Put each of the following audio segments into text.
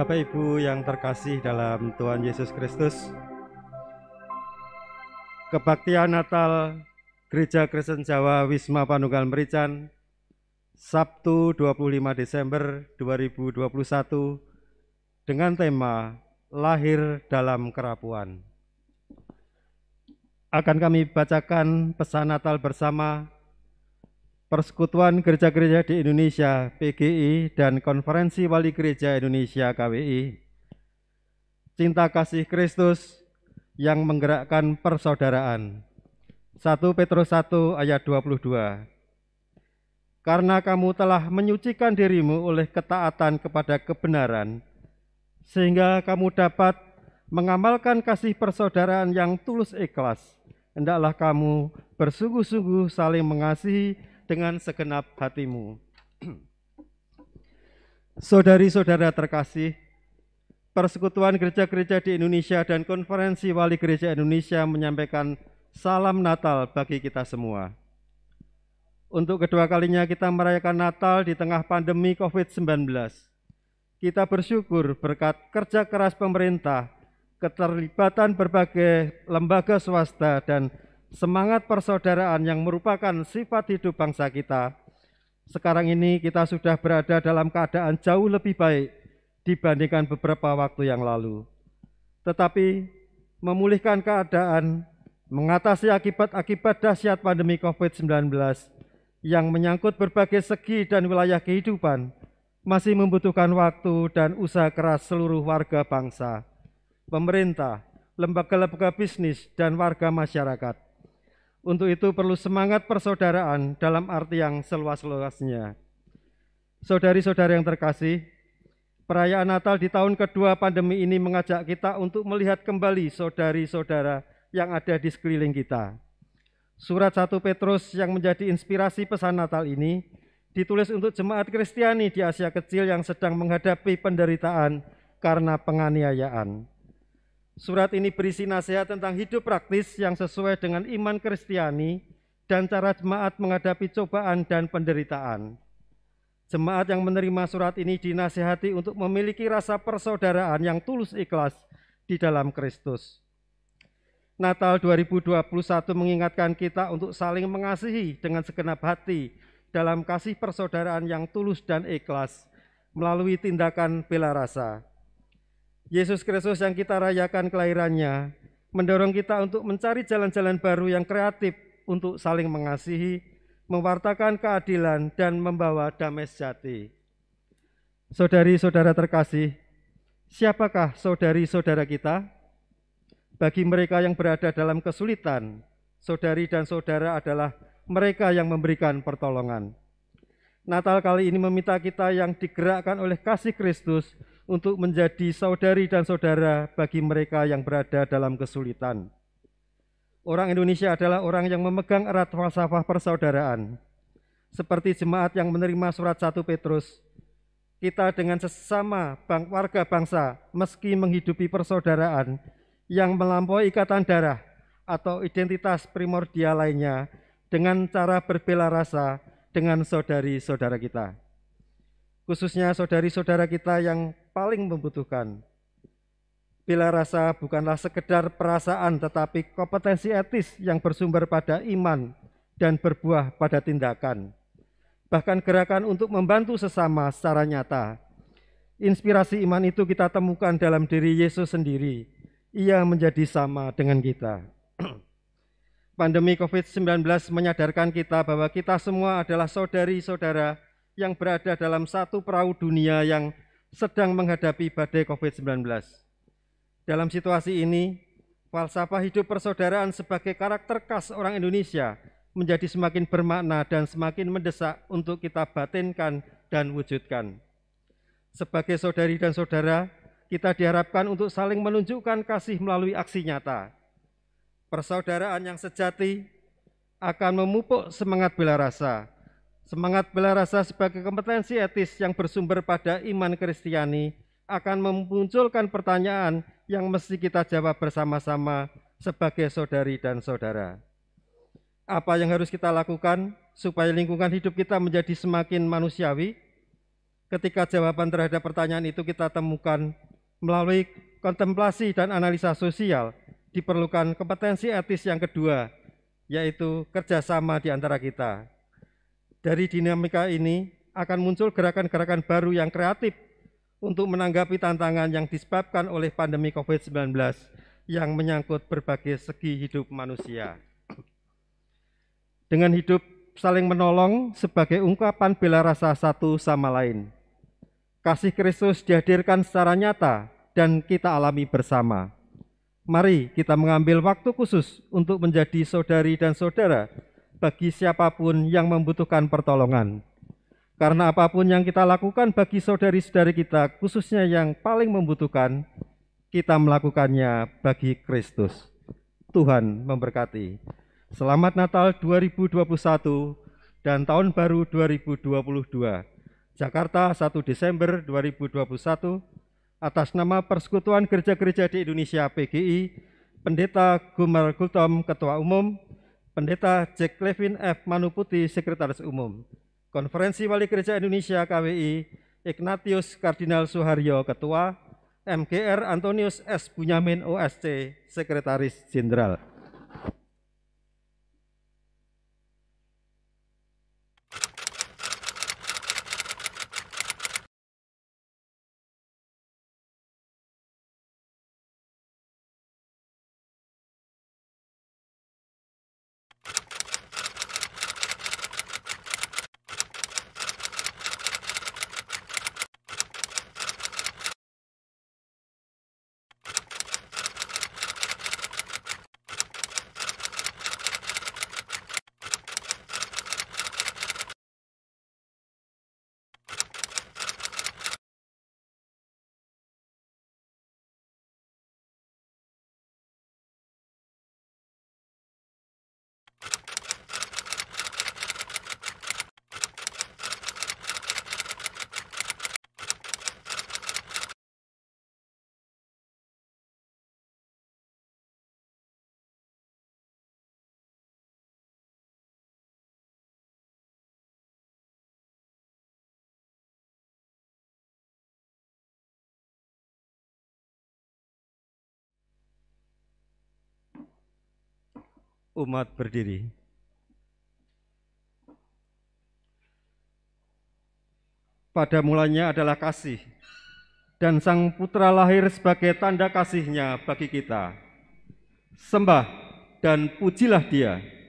Bapak Ibu yang terkasih dalam Tuhan Yesus Kristus, kebaktian Natal Gereja Kristen Jawa Wisma Panunggal Merican, Sabtu 25 Desember 2021 dengan tema Lahir dalam Kerapuan. Akan kami bacakan pesan Natal bersama Persekutuan Gereja-Gereja di Indonesia PGI dan Konferensi Wali Gereja Indonesia KWI. Cinta kasih Kristus yang menggerakkan persaudaraan. 1 Petrus 1 ayat 22. Karena kamu telah menyucikan dirimu oleh ketaatan kepada kebenaran, sehingga kamu dapat mengamalkan kasih persaudaraan yang tulus ikhlas, hendaklah kamu bersungguh-sungguh saling mengasihi dengan segenap hatimu. Saudari-saudara terkasih, Persekutuan Gereja-Gereja di Indonesia dan Konferensi Wali Gereja Indonesia menyampaikan salam Natal bagi kita semua. Untuk kedua kalinya kita merayakan Natal di tengah pandemi COVID-19. Kita bersyukur berkat kerja keras pemerintah, keterlibatan berbagai lembaga swasta, dan semangat persaudaraan yang merupakan sifat hidup bangsa kita. Sekarang ini kita sudah berada dalam keadaan jauh lebih baik dibandingkan beberapa waktu yang lalu. Tetapi memulihkan keadaan, mengatasi akibat-akibat dahsyat pandemi COVID-19 yang menyangkut berbagai segi dan wilayah kehidupan masih membutuhkan waktu dan usaha keras seluruh warga bangsa, pemerintah, lembaga-lembaga bisnis, dan warga masyarakat. Untuk itu perlu semangat persaudaraan dalam arti yang seluas-luasnya. Saudari-saudari yang terkasih, perayaan Natal di tahun kedua pandemi ini mengajak kita untuk melihat kembali saudari-saudara yang ada di sekeliling kita. Surat 1 Petrus yang menjadi inspirasi pesan Natal ini ditulis untuk jemaat Kristiani di Asia Kecil yang sedang menghadapi penderitaan karena penganiayaan. Surat ini berisi nasihat tentang hidup praktis yang sesuai dengan iman Kristiani dan cara jemaat menghadapi cobaan dan penderitaan. Jemaat yang menerima surat ini dinasihati untuk memiliki rasa persaudaraan yang tulus ikhlas di dalam Kristus. Natal 2021 mengingatkan kita untuk saling mengasihi dengan segenap hati dalam kasih persaudaraan yang tulus dan ikhlas melalui tindakan bela rasa. Yesus Kristus yang kita rayakan kelahirannya mendorong kita untuk mencari jalan-jalan baru yang kreatif untuk saling mengasihi, mewartakan keadilan, dan membawa damai sejati. Saudari-saudara terkasih, siapakah saudari-saudara kita? Bagi mereka yang berada dalam kesulitan, saudari dan saudara adalah mereka yang memberikan pertolongan. Natal kali ini meminta kita yang digerakkan oleh kasih Kristus untuk menjadi saudari dan saudara bagi mereka yang berada dalam kesulitan. Orang Indonesia adalah orang yang memegang erat falsafah persaudaraan. Seperti jemaat yang menerima surat 1 Petrus, kita dengan sesama warga bangsa meski menghidupi persaudaraan yang melampaui ikatan darah atau identitas primordial lainnya dengan cara berbela rasa dengan saudari-saudara kita. Khususnya saudari-saudara kita yang paling membutuhkan. Bela rasa bukanlah sekedar perasaan tetapi kompetensi etis yang bersumber pada iman dan berbuah pada tindakan. Bahkan gerakan untuk membantu sesama secara nyata. Inspirasi iman itu kita temukan dalam diri Yesus sendiri. Ia menjadi sama dengan kita. Pandemi COVID-19 menyadarkan kita bahwa kita semua adalah saudari-saudara yang berada dalam satu perahu dunia yang sedang menghadapi badai COVID-19. Dalam situasi ini, falsafah hidup persaudaraan sebagai karakter khas orang Indonesia menjadi semakin bermakna dan semakin mendesak untuk kita batinkan dan wujudkan. Sebagai saudari dan saudara, kita diharapkan untuk saling menunjukkan kasih melalui aksi nyata. Persaudaraan yang sejati akan memupuk semangat bela rasa. Semangat bela rasa sebagai kompetensi etis yang bersumber pada iman Kristiani akan memunculkan pertanyaan yang mesti kita jawab bersama-sama sebagai saudari dan saudara. Apa yang harus kita lakukan supaya lingkungan hidup kita menjadi semakin manusiawi? Ketika jawaban terhadap pertanyaan itu kita temukan melalui kontemplasi dan analisa sosial, diperlukan kompetensi etis yang kedua, yaitu kerjasama di antara kita. Dari dinamika ini akan muncul gerakan-gerakan baru yang kreatif untuk menanggapi tantangan yang disebabkan oleh pandemi COVID-19 yang menyangkut berbagai segi hidup manusia. Dengan hidup saling menolong sebagai ungkapan bela rasa satu sama lain. Kasih Kristus dihadirkan secara nyata dan kita alami bersama. Mari kita mengambil waktu khusus untuk menjadi saudari dan saudara bagi siapapun yang membutuhkan pertolongan. Karena apapun yang kita lakukan bagi saudari-saudari kita, khususnya yang paling membutuhkan, kita melakukannya bagi Kristus. Tuhan memberkati. Selamat Natal 2021 dan Tahun Baru 2022. Jakarta 1 Desember 2021, atas nama Persekutuan Gereja-Gereja di Indonesia PGI, Pendeta Gumar Gultom, Ketua Umum, Pendeta Jack Levin F. Manuputi, Sekretaris Umum, Konferensi Wali Gereja Indonesia KWI, Ignatius Kardinal Suharyo, Ketua, MGR Antonius S. Bunyamin OSC, Sekretaris Jenderal. Umat berdiri. Pada mulanya adalah kasih, dan Sang Putra lahir sebagai tanda kasih-Nya bagi kita. Sembah dan pujilah Dia.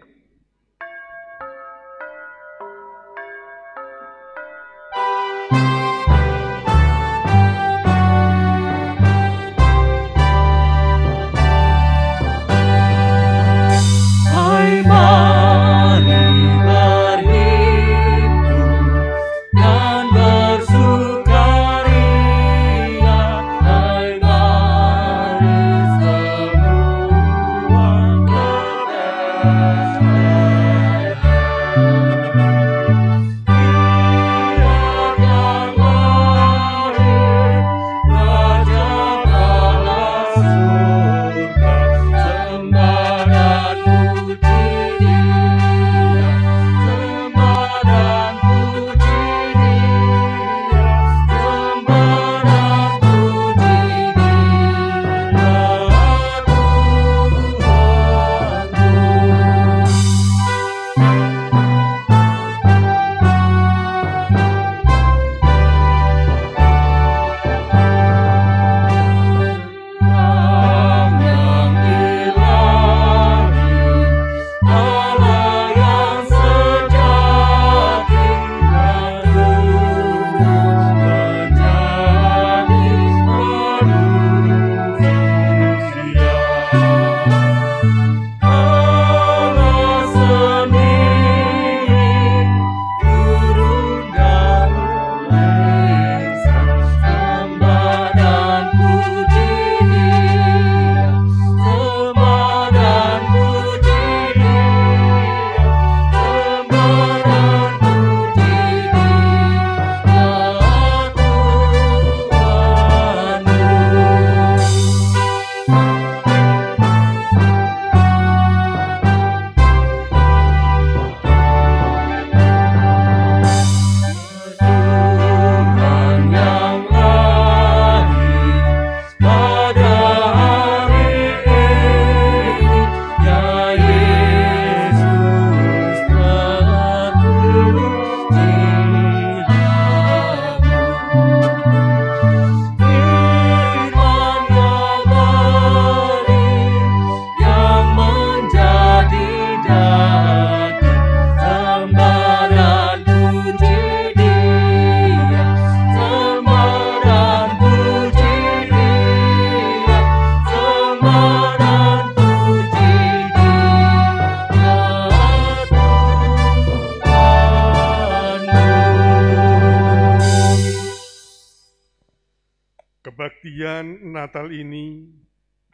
Kebaktian Natal ini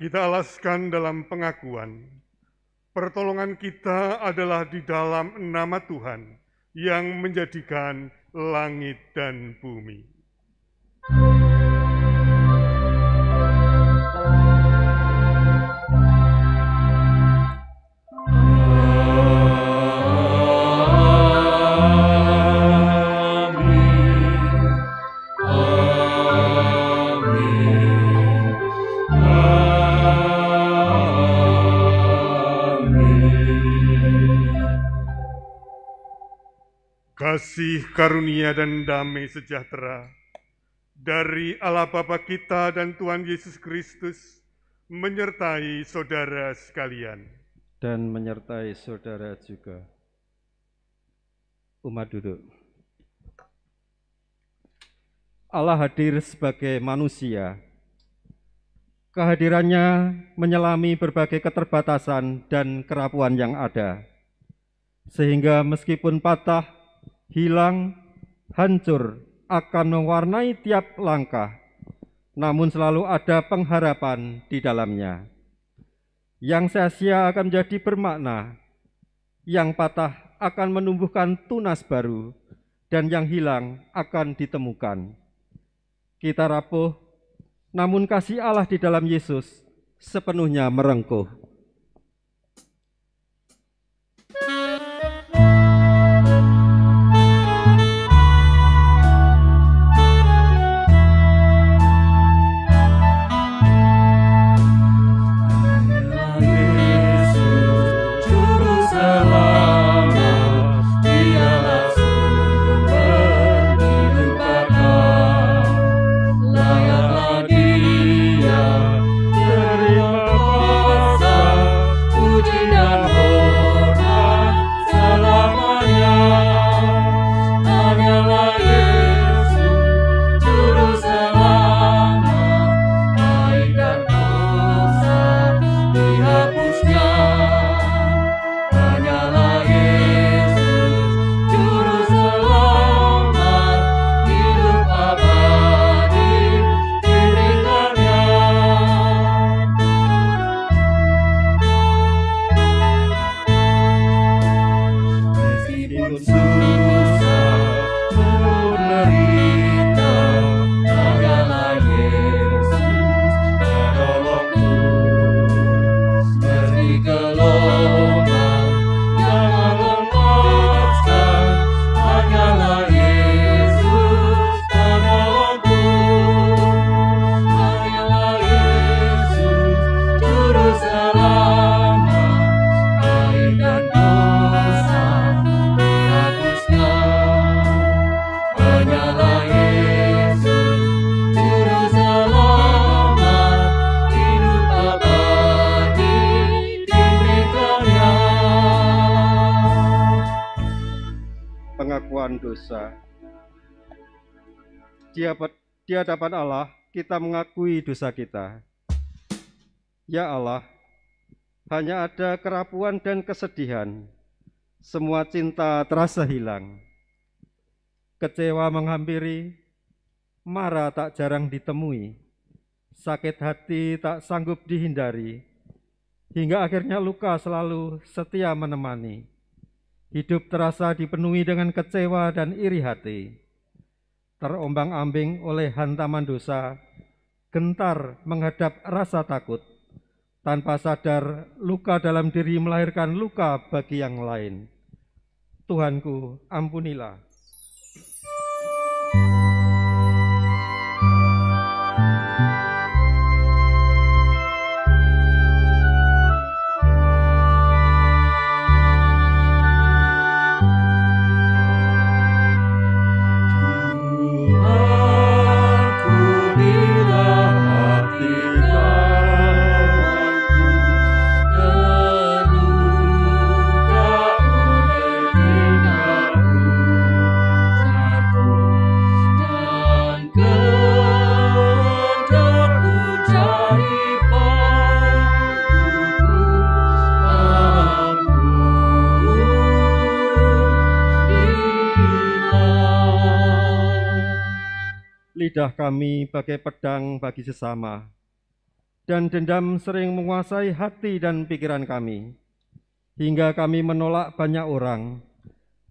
kita alaskan dalam pengakuan. Pertolongan kita adalah di dalam nama Tuhan yang menjadikan langit dan bumi. Kasih karunia dan damai sejahtera dari Allah Bapa kita dan Tuhan Yesus Kristus menyertai saudara sekalian. Dan menyertai saudara juga. Umat duduk. Allah hadir sebagai manusia. Kehadirannya menyelami berbagai keterbatasan dan kerapuan yang ada. Sehingga meskipun patah, hilang, hancur akan mewarnai tiap langkah, namun selalu ada pengharapan di dalamnya. Yang sia-sia akan menjadi bermakna, yang patah akan menumbuhkan tunas baru, dan yang hilang akan ditemukan. Kita rapuh, namun kasih Allah di dalam Yesus sepenuhnya merengkuh. Dosa. Di hadapan Allah kita mengakui dosa kita. Ya Allah, hanya ada kerapuan dan kesedihan. Semua cinta terasa hilang. Kecewa menghampiri, marah tak jarang ditemui. Sakit hati tak sanggup dihindari. Hingga akhirnya luka selalu setia menemani. Hidup terasa dipenuhi dengan kecewa dan iri hati. Terombang-ambing oleh hantaman dosa, gentar menghadap rasa takut. Tanpa sadar, luka dalam diri melahirkan luka bagi yang lain. Tuhanku, ampunilah. lidah kami bagai pedang bagi sesama, dan dendam sering menguasai hati dan pikiran kami, hingga kami menolak banyak orang,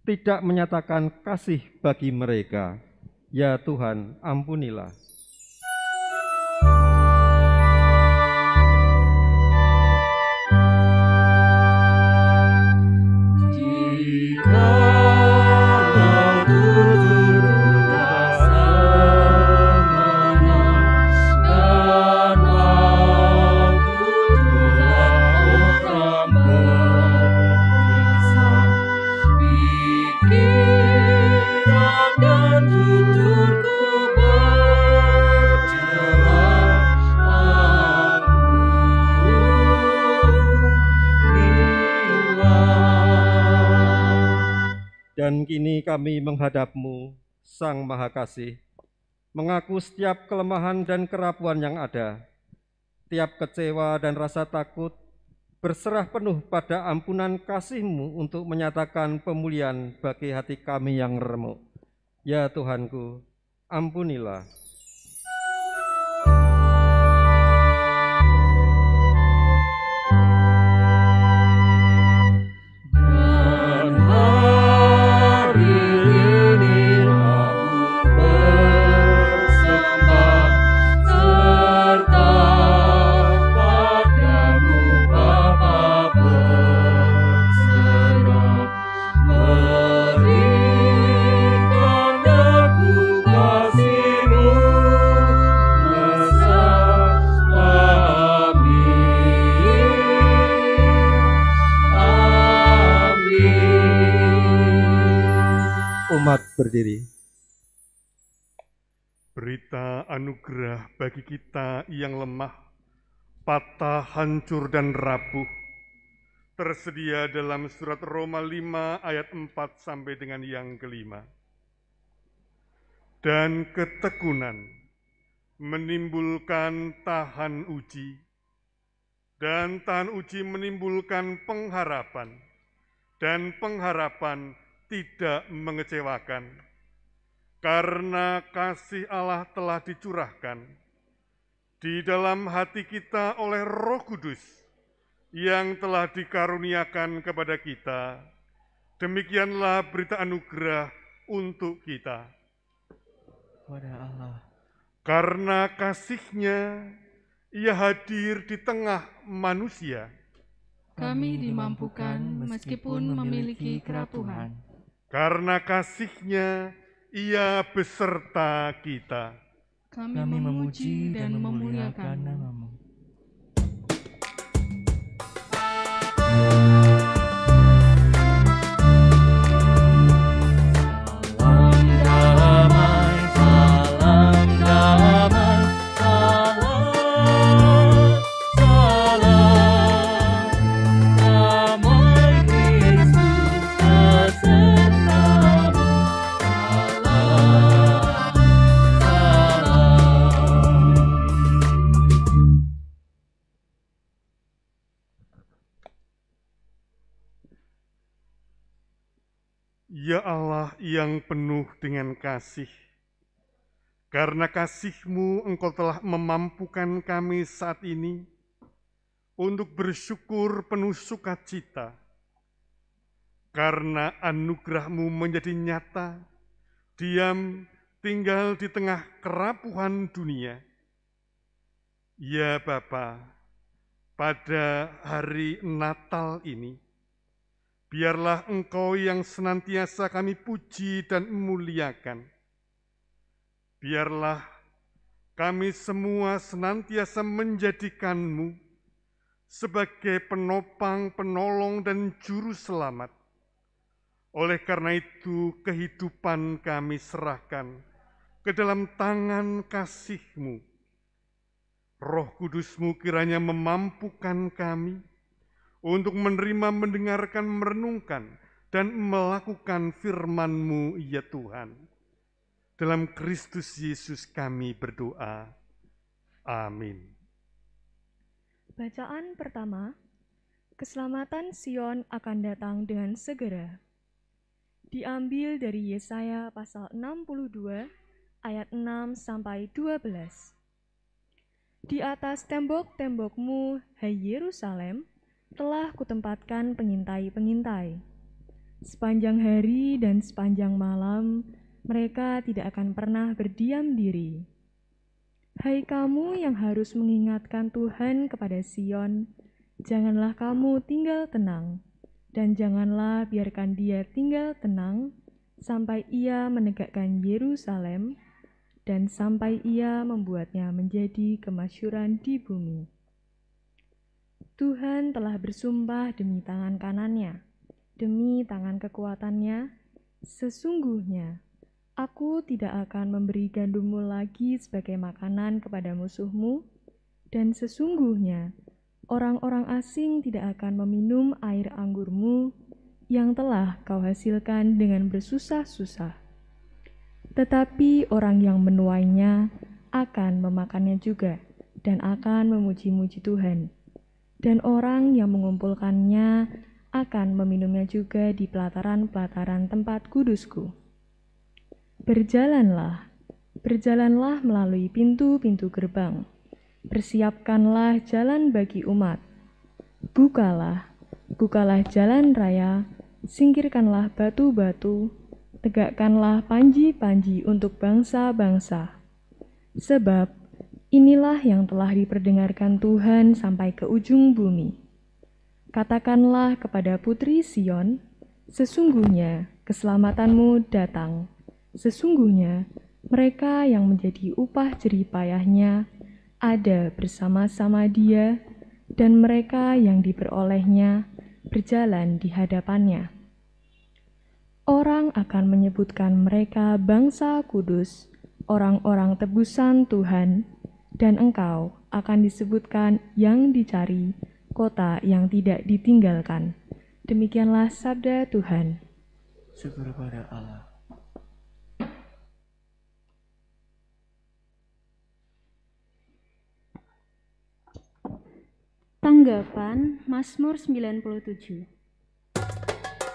tidak menyatakan kasih bagi mereka. Ya Tuhan, ampunilah. Dan kini kami menghadap-Mu, Sang Maha Kasih, mengaku setiap kelemahan dan kerapuan yang ada, tiap kecewa dan rasa takut, berserah penuh pada ampunan kasih-Mu untuk menyatakan pemulihan bagi hati kami yang remuk. Ya Tuhanku, ampunilah. Umat berdiri. Berita anugerah bagi kita yang lemah, patah, hancur, dan rapuh, tersedia dalam surat Roma 5 ayat 4 sampai dengan yang kelima. Dan ketekunan menimbulkan tahan uji, dan tahan uji menimbulkan pengharapan, dan pengharapan tidak mengecewakan, karena kasih Allah telah dicurahkan di dalam hati kita oleh Roh Kudus yang telah dikaruniakan kepada kita. Demikianlah berita anugerah untuk kita. Kepada Allah. Karena kasih-Nya, Ia hadir di tengah manusia. Kami dimampukan meskipun memiliki kerapuhan. Karena kasih-Nya, Ia beserta kita. Kami memuji dan memuliakan nama-Mu. Ya Allah yang penuh dengan kasih, karena kasih-Mu Engkau telah memampukan kami saat ini untuk bersyukur penuh sukacita, karena anugerah-Mu menjadi nyata, diam, tinggal di tengah kerapuhan dunia. Ya Bapa, pada hari Natal ini, biarlah Engkau yang senantiasa kami puji dan muliakan. Biarlah kami semua senantiasa menjadikan-Mu sebagai penopang, penolong, dan juru selamat. Oleh karena itu, kehidupan kami serahkan ke dalam tangan kasih-Mu. Roh Kudus-Mu kiranya memampukan kami untuk menerima, mendengarkan, merenungkan, dan melakukan firman-Mu, ya Tuhan. Dalam Kristus Yesus kami berdoa. Amin. Bacaan pertama, keselamatan Sion akan datang dengan segera. Diambil dari Yesaya pasal 62 ayat 6 sampai 12. Di atas tembok-tembokmu, hai Yerusalem, telah kutempatkan pengintai-pengintai. Sepanjang hari dan sepanjang malam, mereka tidak akan pernah berdiam diri. Hai kamu yang harus mengingatkan Tuhan kepada Sion, janganlah kamu tinggal tenang, dan janganlah biarkan dia tinggal tenang sampai ia menegakkan Yerusalem dan sampai ia membuatnya menjadi kemasyhuran di bumi. Tuhan telah bersumpah demi tangan kanannya, demi tangan kekuatannya, sesungguhnya aku tidak akan memberi gandummu lagi sebagai makanan kepada musuhmu, dan sesungguhnya orang-orang asing tidak akan meminum air anggurmu yang telah kau hasilkan dengan bersusah-susah. Tetapi orang yang menuainya akan memakannya juga dan akan memuji-muji Tuhan. Dan orang yang mengumpulkannya akan meminumnya juga di pelataran-pelataran tempat kudusku. Berjalanlah, berjalanlah melalui pintu-pintu gerbang. Persiapkanlah jalan bagi umat. Bukalah, bukalah jalan raya, singkirkanlah batu-batu, tegakkanlah panji-panji untuk bangsa-bangsa. Sebab inilah yang telah diperdengarkan Tuhan sampai ke ujung bumi. Katakanlah kepada putri Sion, sesungguhnya keselamatanmu datang. Sesungguhnya mereka yang menjadi upah jerih payahnya ada bersama-sama dia, dan mereka yang diperolehnya berjalan di hadapannya. Orang akan menyebutkan mereka bangsa kudus, orang-orang tebusan Tuhan, dan engkau akan disebutkan yang dicari, kota yang tidak ditinggalkan. Demikianlah sabda Tuhan. Syukur pada Allah. Tanggapan Mazmur 97. Tuhan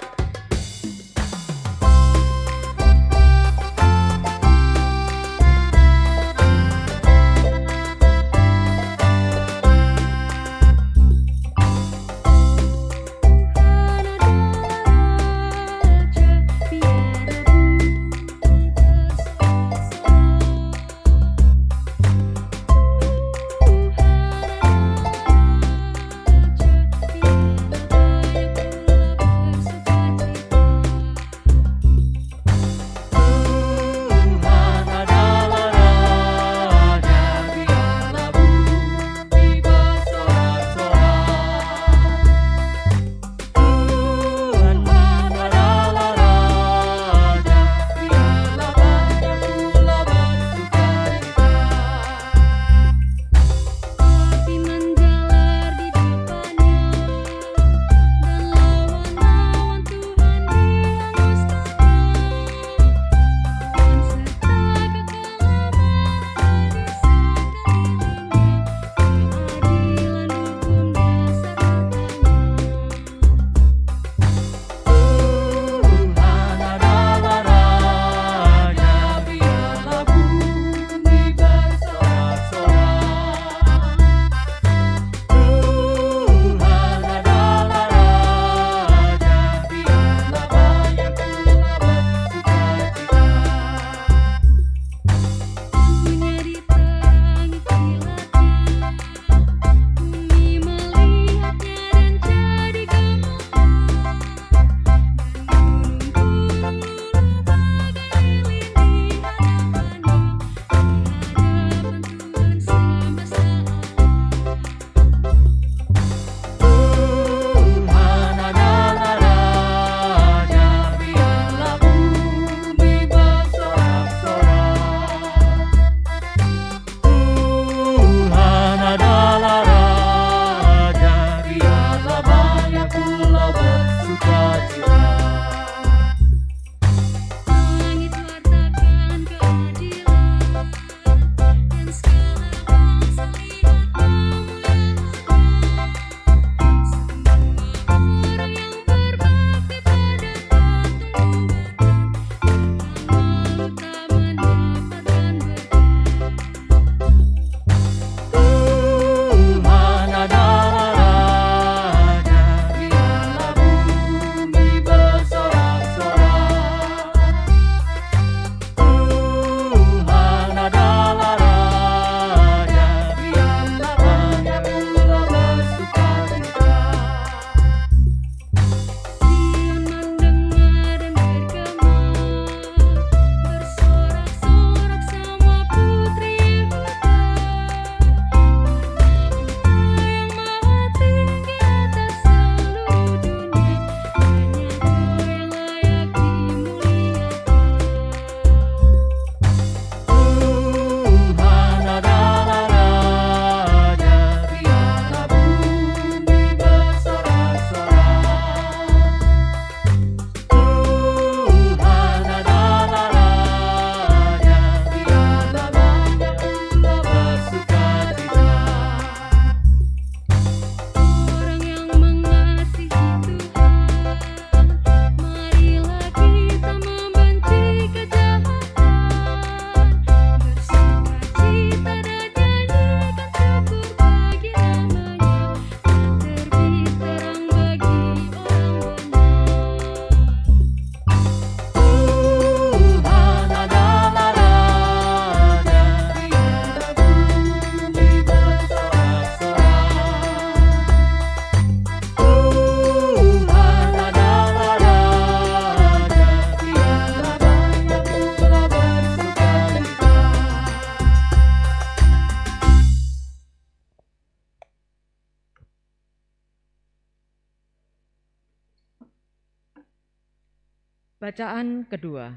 Bacaan kedua,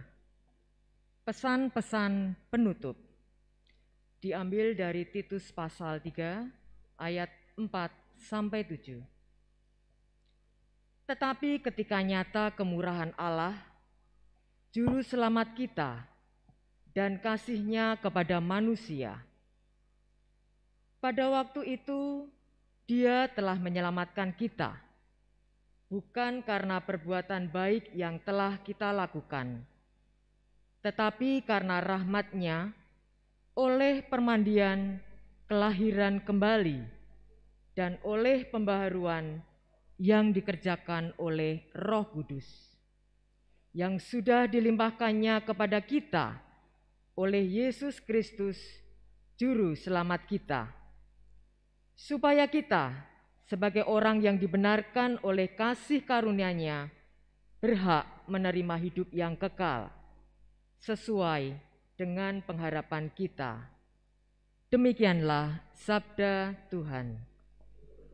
pesan-pesan penutup, diambil dari Titus pasal 3 ayat 4-7. Tetapi ketika nyata kemurahan Allah, Juru Selamat kita, dan kasih-Nya kepada manusia, pada waktu itu Dia telah menyelamatkan kita, bukan karena perbuatan baik yang telah kita lakukan, tetapi karena rahmat-Nya oleh permandian kelahiran kembali dan oleh pembaharuan yang dikerjakan oleh Roh Kudus, yang sudah dilimpahkannya kepada kita oleh Yesus Kristus, Juru Selamat kita, supaya kita sebagai orang yang dibenarkan oleh kasih karunia-Nya berhak menerima hidup yang kekal sesuai dengan pengharapan kita. Demikianlah sabda Tuhan.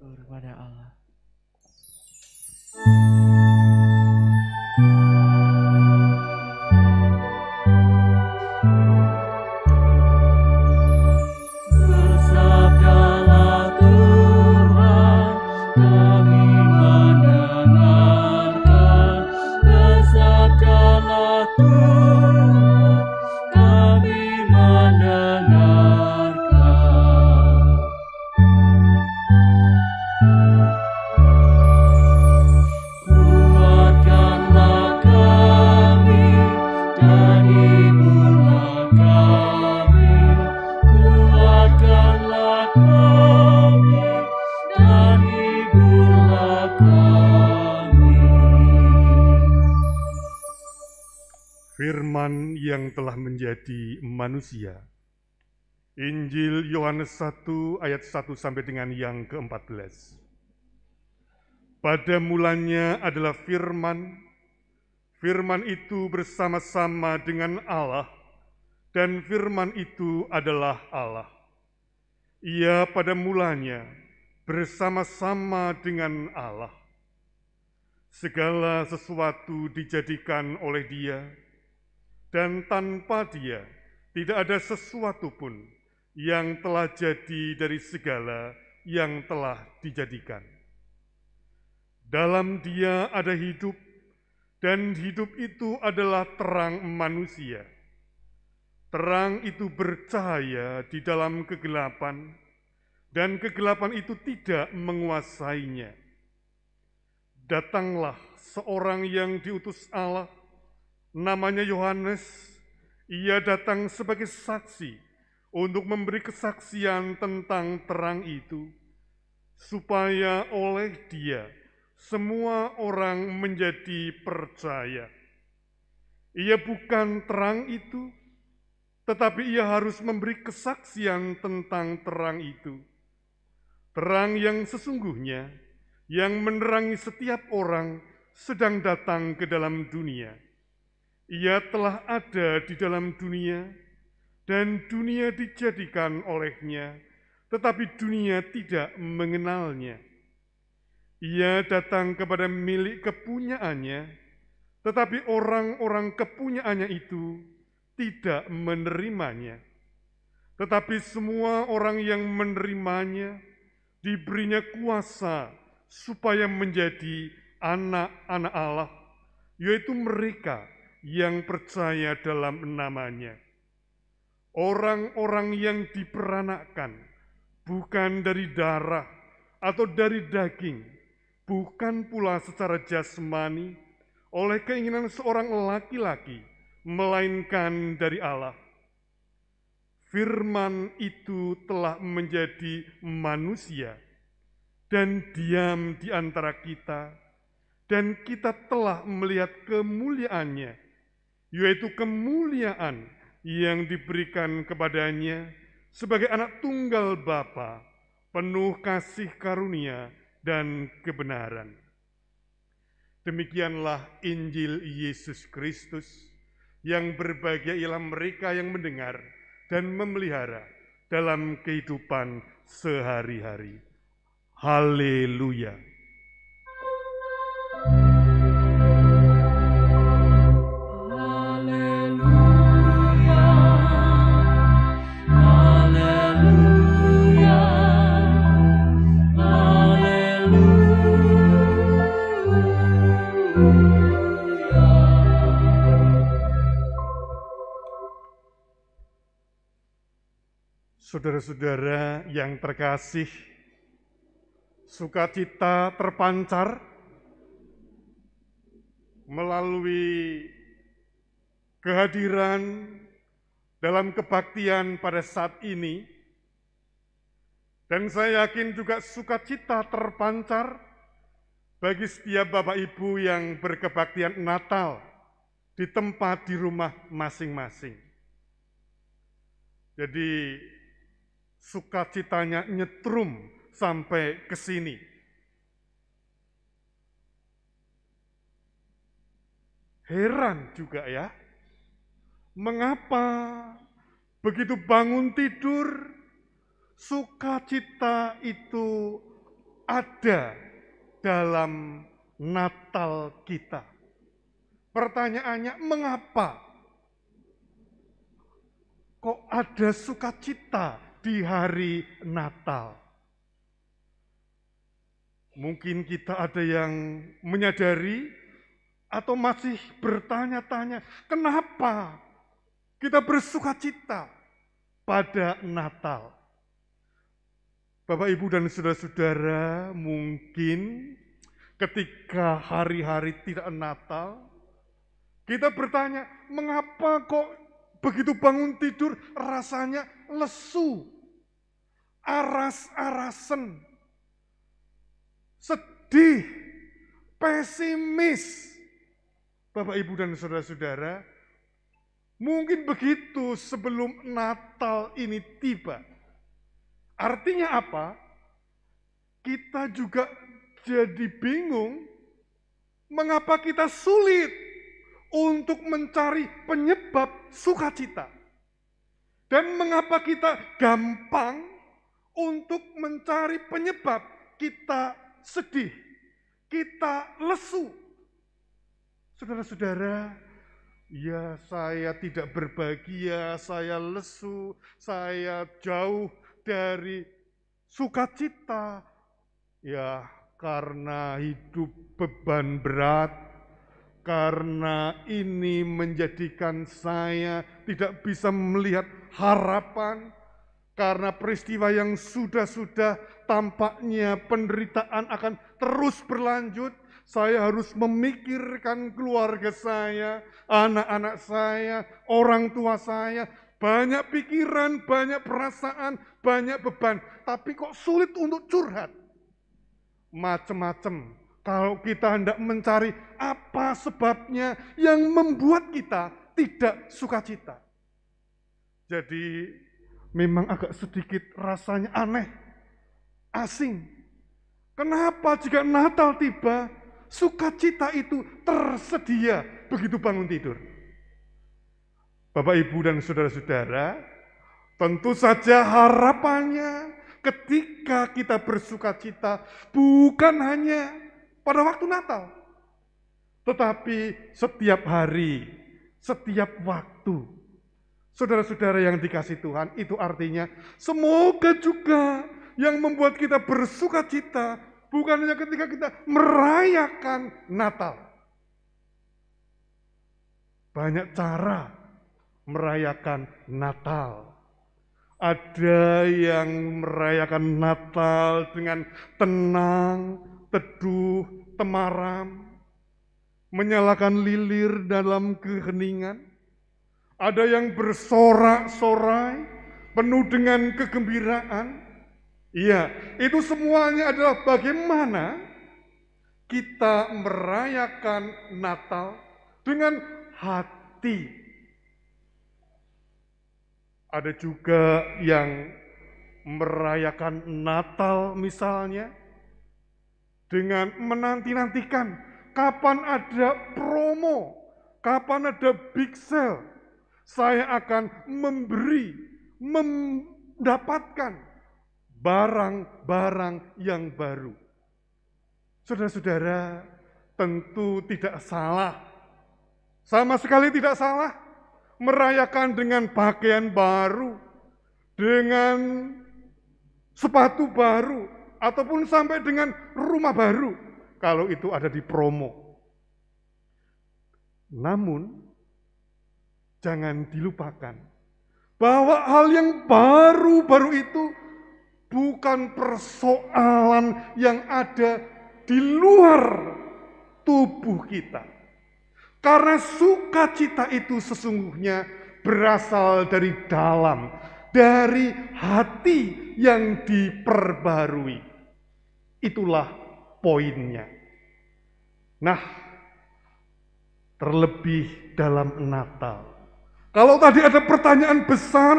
Kepada Allah. Bersabdalah Tuhan, kami mendengarkan. Bersabdalah Tuhan, kami mendengarkan. Kuatkanlah kami dan hiburlah kami. Kuatkanlah kami dan hiburlah kami. Firman yang telah menjadi manusia. Injil Yohanes 1 ayat 1 sampai dengan yang ke-14. Pada mulanya adalah firman, firman itu bersama-sama dengan Allah, dan firman itu adalah Allah. Ia pada mulanya bersama-sama dengan Allah. Segala sesuatu dijadikan oleh Dia, dan tanpa Dia tidak ada sesuatu pun yang telah jadi dari segala yang telah dijadikan. Dalam Dia ada hidup, dan hidup itu adalah terang manusia. Terang itu bercahaya di dalam kegelapan, dan kegelapan itu tidak menguasainya. Datanglah seorang yang diutus Allah, namanya Yohanes. Ia datang sebagai saksi untuk memberi kesaksian tentang terang itu, supaya oleh Dia semua orang menjadi percaya. Ia bukan terang itu, tetapi ia harus memberi kesaksian tentang terang itu. Terang yang sesungguhnya, yang menerangi setiap orang sedang datang ke dalam dunia. Ia telah ada di dalam dunia, dan dunia dijadikan olehnya, tetapi dunia tidak mengenalnya. Ia datang kepada milik kepunyaannya, tetapi orang-orang kepunyaannya itu tidak menerimanya. Tetapi semua orang yang menerimanya diberinya kuasa supaya menjadi anak-anak Allah, yaitu mereka yang percaya dalam namanya. Orang-orang yang diperanakkan bukan dari darah atau dari daging, bukan pula secara jasmani oleh keinginan seorang laki-laki, melainkan dari Allah. Firman itu telah menjadi manusia dan diam di antara kita, dan kita telah melihat kemuliaannya, yaitu kemuliaan yang diberikan kepadanya sebagai anak tunggal Bapa, penuh kasih karunia dan kebenaran. Demikianlah Injil Yesus Kristus, yang berbahagia ialah mereka yang mendengar dan memelihara dalam kehidupan sehari-hari. Haleluya. Saudara-saudara yang terkasih, sukacita terpancar melalui kehadiran dalam kebaktian pada saat ini, dan saya yakin juga sukacita terpancar bagi setiap Bapak Ibu yang berkebaktian Natal di tempat di rumah masing-masing. Jadi sukacitanya nyetrum sampai ke sini. Heran juga ya, mengapa begitu bangun tidur, sukacita itu ada dalam Natal kita. Pertanyaannya, mengapa kok ada sukacita di hari Natal? Mungkin kita ada yang menyadari atau masih bertanya-tanya, kenapa kita bersukacita pada Natal? Bapak, Ibu, dan saudara-saudara, mungkin ketika hari-hari tidak Natal, kita bertanya, mengapa kok begitu bangun tidur rasanya lesu, aras-arasen, sedih, pesimis. Bapak, Ibu, dan saudara-saudara, mungkin begitu sebelum Natal ini tiba. Artinya apa? Kita juga jadi bingung mengapa kita sulit untuk mencari penyebab sukacita. Dan mengapa kita gampang untuk mencari penyebab kita sedih, kita lesu. Saudara-saudara, ya saya tidak berbahagia, saya lesu, saya jauh dari sukacita. Ya, karena hidup beban berat, karena ini menjadikan saya tidak bisa melihat harapan, karena peristiwa yang sudah-sudah tampaknya penderitaan akan terus berlanjut. Saya harus memikirkan keluarga saya, anak-anak saya, orang tua saya, banyak pikiran, banyak perasaan, banyak beban, tapi kok sulit untuk curhat. Macam-macam. Kalau kita hendak mencari apa sebabnya yang membuat kita tidak sukacita. Jadi memang agak sedikit rasanya aneh, asing. Kenapa jika Natal tiba, sukacita itu tersedia begitu bangun tidur? Bapak, Ibu, dan saudara-saudara, tentu saja harapannya ketika kita bersukacita bukan hanya pada waktu Natal, tetapi setiap hari, setiap waktu. Saudara-saudara yang dikasihi Tuhan, itu artinya semoga juga yang membuat kita bersukacita bukan hanya ketika kita merayakan Natal. Banyak cara merayakan Natal. Ada yang merayakan Natal dengan tenang, teduh, temaram, menyalakan lilir dalam keheningan. Ada yang bersorak-sorai, penuh dengan kegembiraan. Iya, itu semuanya adalah bagaimana kita merayakan Natal dengan hati. Ada juga yang merayakan Natal misalnya dengan menanti-nantikan kapan ada promo, kapan ada big sale, saya akan mendapatkan barang-barang yang baru. Saudara-saudara, tentu tidak salah, sama sekali tidak salah merayakan dengan pakaian baru, dengan sepatu baru, ataupun sampai dengan rumah baru, kalau itu ada di promo. Namun, jangan dilupakan bahwa hal yang baru-baru itu bukan persoalan yang ada di luar tubuh kita. Karena sukacita itu sesungguhnya berasal dari dalam, dari hati yang diperbarui. Itulah poinnya. Nah, terlebih dalam Natal. Kalau tadi ada pertanyaan besar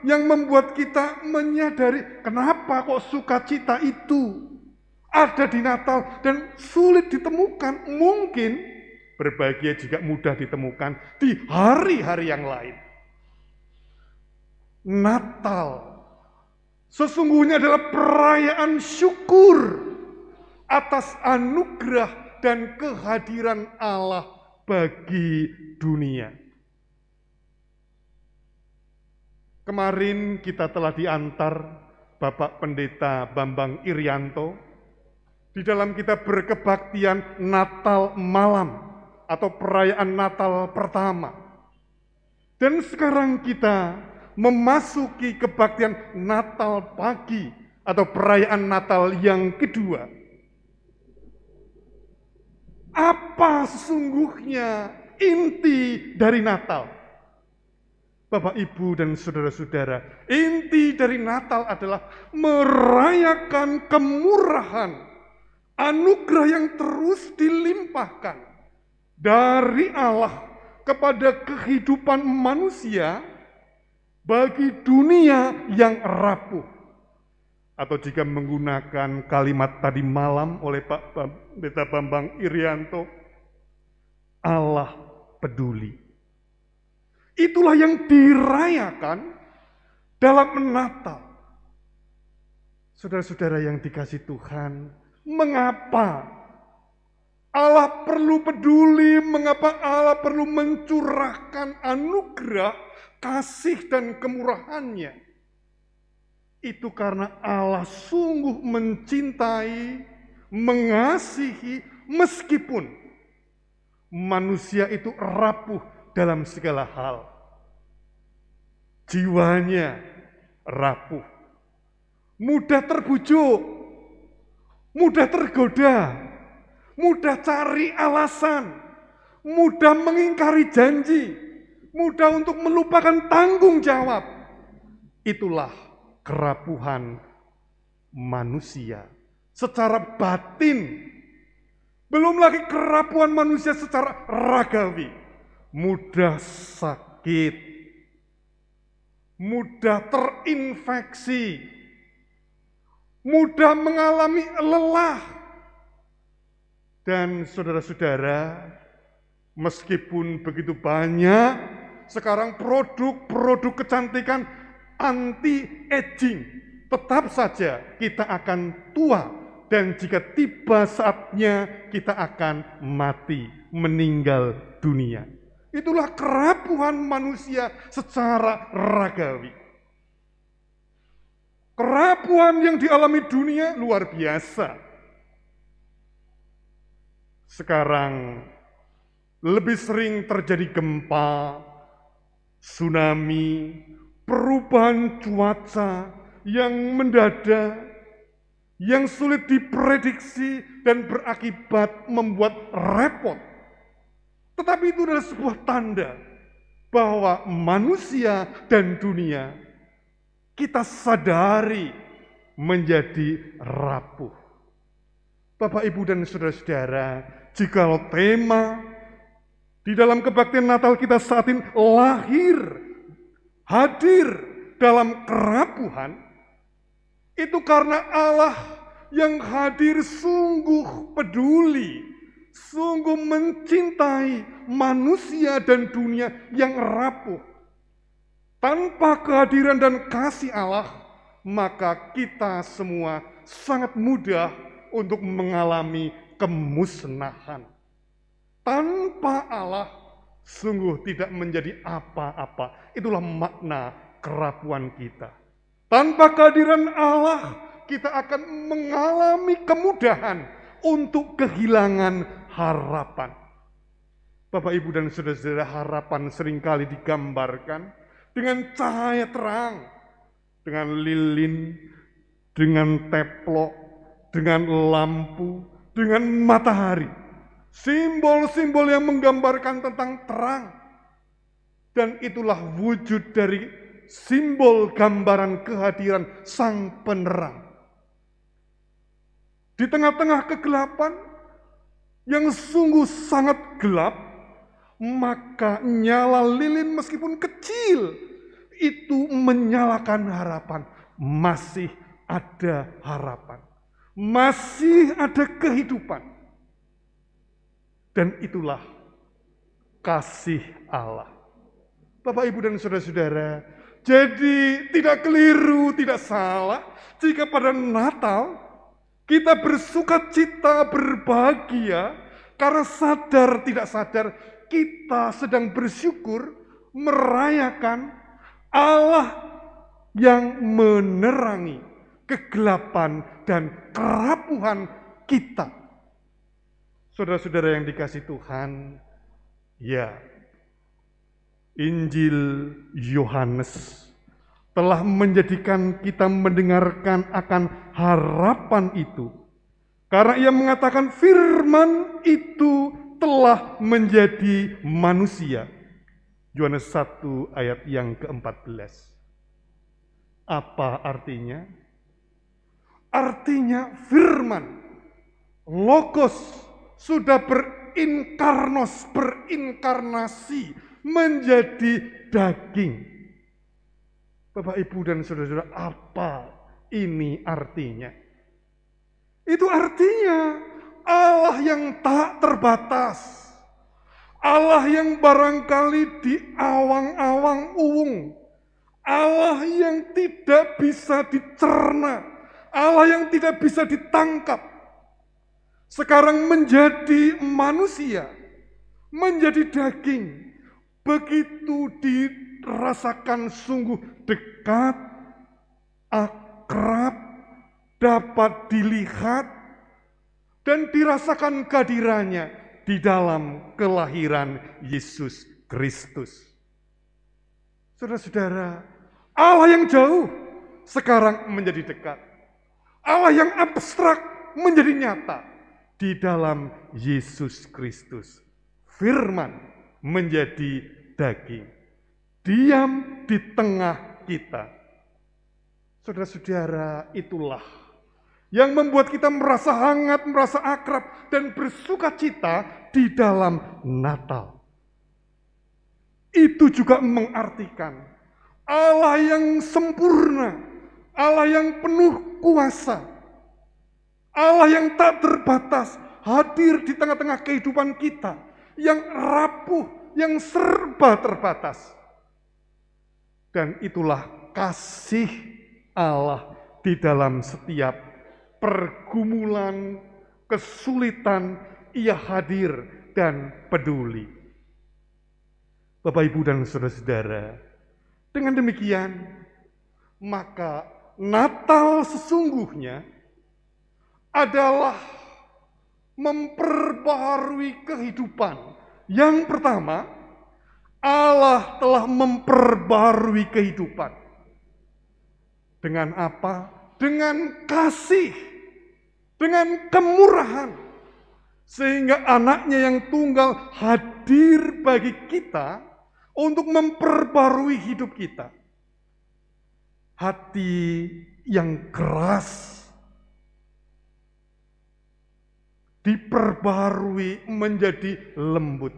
yang membuat kita menyadari kenapa kok sukacita itu ada di Natal dan sulit ditemukan, mungkin berbahagia juga mudah ditemukan di hari-hari yang lain. Natal sesungguhnya adalah perayaan syukur atas anugerah dan kehadiran Allah bagi dunia. Kemarin kita telah diantar Bapak Pendeta Bambang Irianto di dalam kita berkebaktian Natal malam atau perayaan Natal pertama. Dan sekarang kita memasuki kebaktian Natal pagi atau perayaan Natal yang kedua. Apa sesungguhnya inti dari Natal? Bapak, Ibu, dan saudara-saudara, inti dari Natal adalah merayakan kemurahan, anugerah yang terus dilimpahkan dari Allah kepada kehidupan manusia bagi dunia yang rapuh. Atau jika menggunakan kalimat tadi malam oleh Pak Pendeta Bambang Irianto, Allah peduli. Itulah yang dirayakan dalam Natal. Saudara-saudara yang dikasih Tuhan, mengapa Allah perlu peduli, mengapa Allah perlu mencurahkan anugerah, kasih dan kemurahannya? Itu karena Allah sungguh mencintai, mengasihi, meskipun manusia itu rapuh dalam segala hal. Jiwanya rapuh, mudah terbujuk, mudah tergoda, mudah cari alasan, mudah mengingkari janji, mudah untuk melupakan tanggung jawab. Itulah kerapuhan manusia secara batin. Belum lagi kerapuhan manusia secara ragawi. Mudah sakit, mudah terinfeksi, mudah mengalami lelah. Dan saudara-saudara, meskipun begitu banyak sekarang produk-produk kecantikan anti-aging, tetap saja kita akan tua dan jika tiba saatnya kita akan mati, meninggal dunia. Itulah kerapuhan manusia secara ragawi. Kerapuhan yang dialami dunia luar biasa. Sekarang lebih sering terjadi gempa, tsunami, perubahan cuaca yang mendadak, yang sulit diprediksi dan berakibat membuat repot. Tetapi itu adalah sebuah tanda bahwa manusia dan dunia kita sadari menjadi rapuh. Bapak, Ibu, dan saudara-saudara, jikalau tema di dalam kebaktian Natal kita saat ini hadir dalam kerapuhan, itu karena Allah yang hadir sungguh peduli, sungguh mencintai manusia dan dunia yang rapuh. Tanpa kehadiran dan kasih Allah, maka kita semua sangat mudah untuk mengalami kemusnahan. Tanpa Allah, sungguh tidak menjadi apa-apa. Itulah makna kerapuhan kita. Tanpa kehadiran Allah, kita akan mengalami kemudahan untuk kehilangan harapan. Bapak, Ibu, dan saudara-saudara, harapan seringkali digambarkan dengan cahaya terang, dengan lilin, dengan teplok, dengan lampu, dengan matahari. Simbol-simbol yang menggambarkan tentang terang. Dan itulah wujud dari simbol gambaran kehadiran Sang Penerang. Di tengah-tengah kegelapan yang sungguh sangat gelap, maka nyala lilin meskipun kecil, itu menyalakan harapan. Masih ada harapan. Masih ada kehidupan. Dan itulah kasih Allah. Bapak, Ibu, dan saudara-saudara, jadi tidak keliru, tidak salah jika pada Natal kita bersuka cita, berbahagia, karena sadar tidak sadar kita sedang bersyukur merayakan Allah yang menerangi kegelapan dan kerapuhan kita. Saudara-saudara yang dikasihi Tuhan, ya, Injil Yohanes telah menjadikan kita mendengarkan akan harapan itu. Karena ia mengatakan firman itu telah menjadi manusia. Yohanes 1 ayat yang ke-14. Apa artinya? Artinya firman, logos, sudah berinkarnasi, menjadi daging. Bapak, Ibu, dan saudara-saudara, apa ini artinya? Itu artinya Allah yang tak terbatas, Allah yang barangkali di awang-awang uwung, Allah yang tidak bisa dicerna, Allah yang tidak bisa ditangkap, sekarang menjadi manusia, menjadi daging. Begitu dirasakan sungguh dekat, akrab, dapat dilihat, dan dirasakan kehadirannya di dalam kelahiran Yesus Kristus. Saudara-saudara, Allah yang jauh sekarang menjadi dekat. Allah yang abstrak menjadi nyata di dalam Yesus Kristus. Firman menjadi daging, diam di tengah kita. Saudara-saudara, itulah yang membuat kita merasa hangat, merasa akrab, dan bersuka cita di dalam Natal. Itu juga mengartikan Allah yang sempurna, Allah yang penuh kuasa, Allah yang tak terbatas, hadir di tengah-tengah kehidupan kita, yang rapuh, yang serba terbatas. Dan itulah kasih Allah di dalam setiap pergumulan, kesulitan, ia hadir dan peduli. Bapak, Ibu, dan saudara-saudara, dengan demikian, maka Natal sesungguhnya adalah memperbaharui kehidupan. Yang pertama, Allah telah memperbaharui kehidupan. Dengan apa? Dengan kasih, dengan kemurahan. Sehingga anaknya yang tunggal hadir bagi kita untuk memperbaharui hidup kita. Hati yang keras diperbaharui menjadi lembut.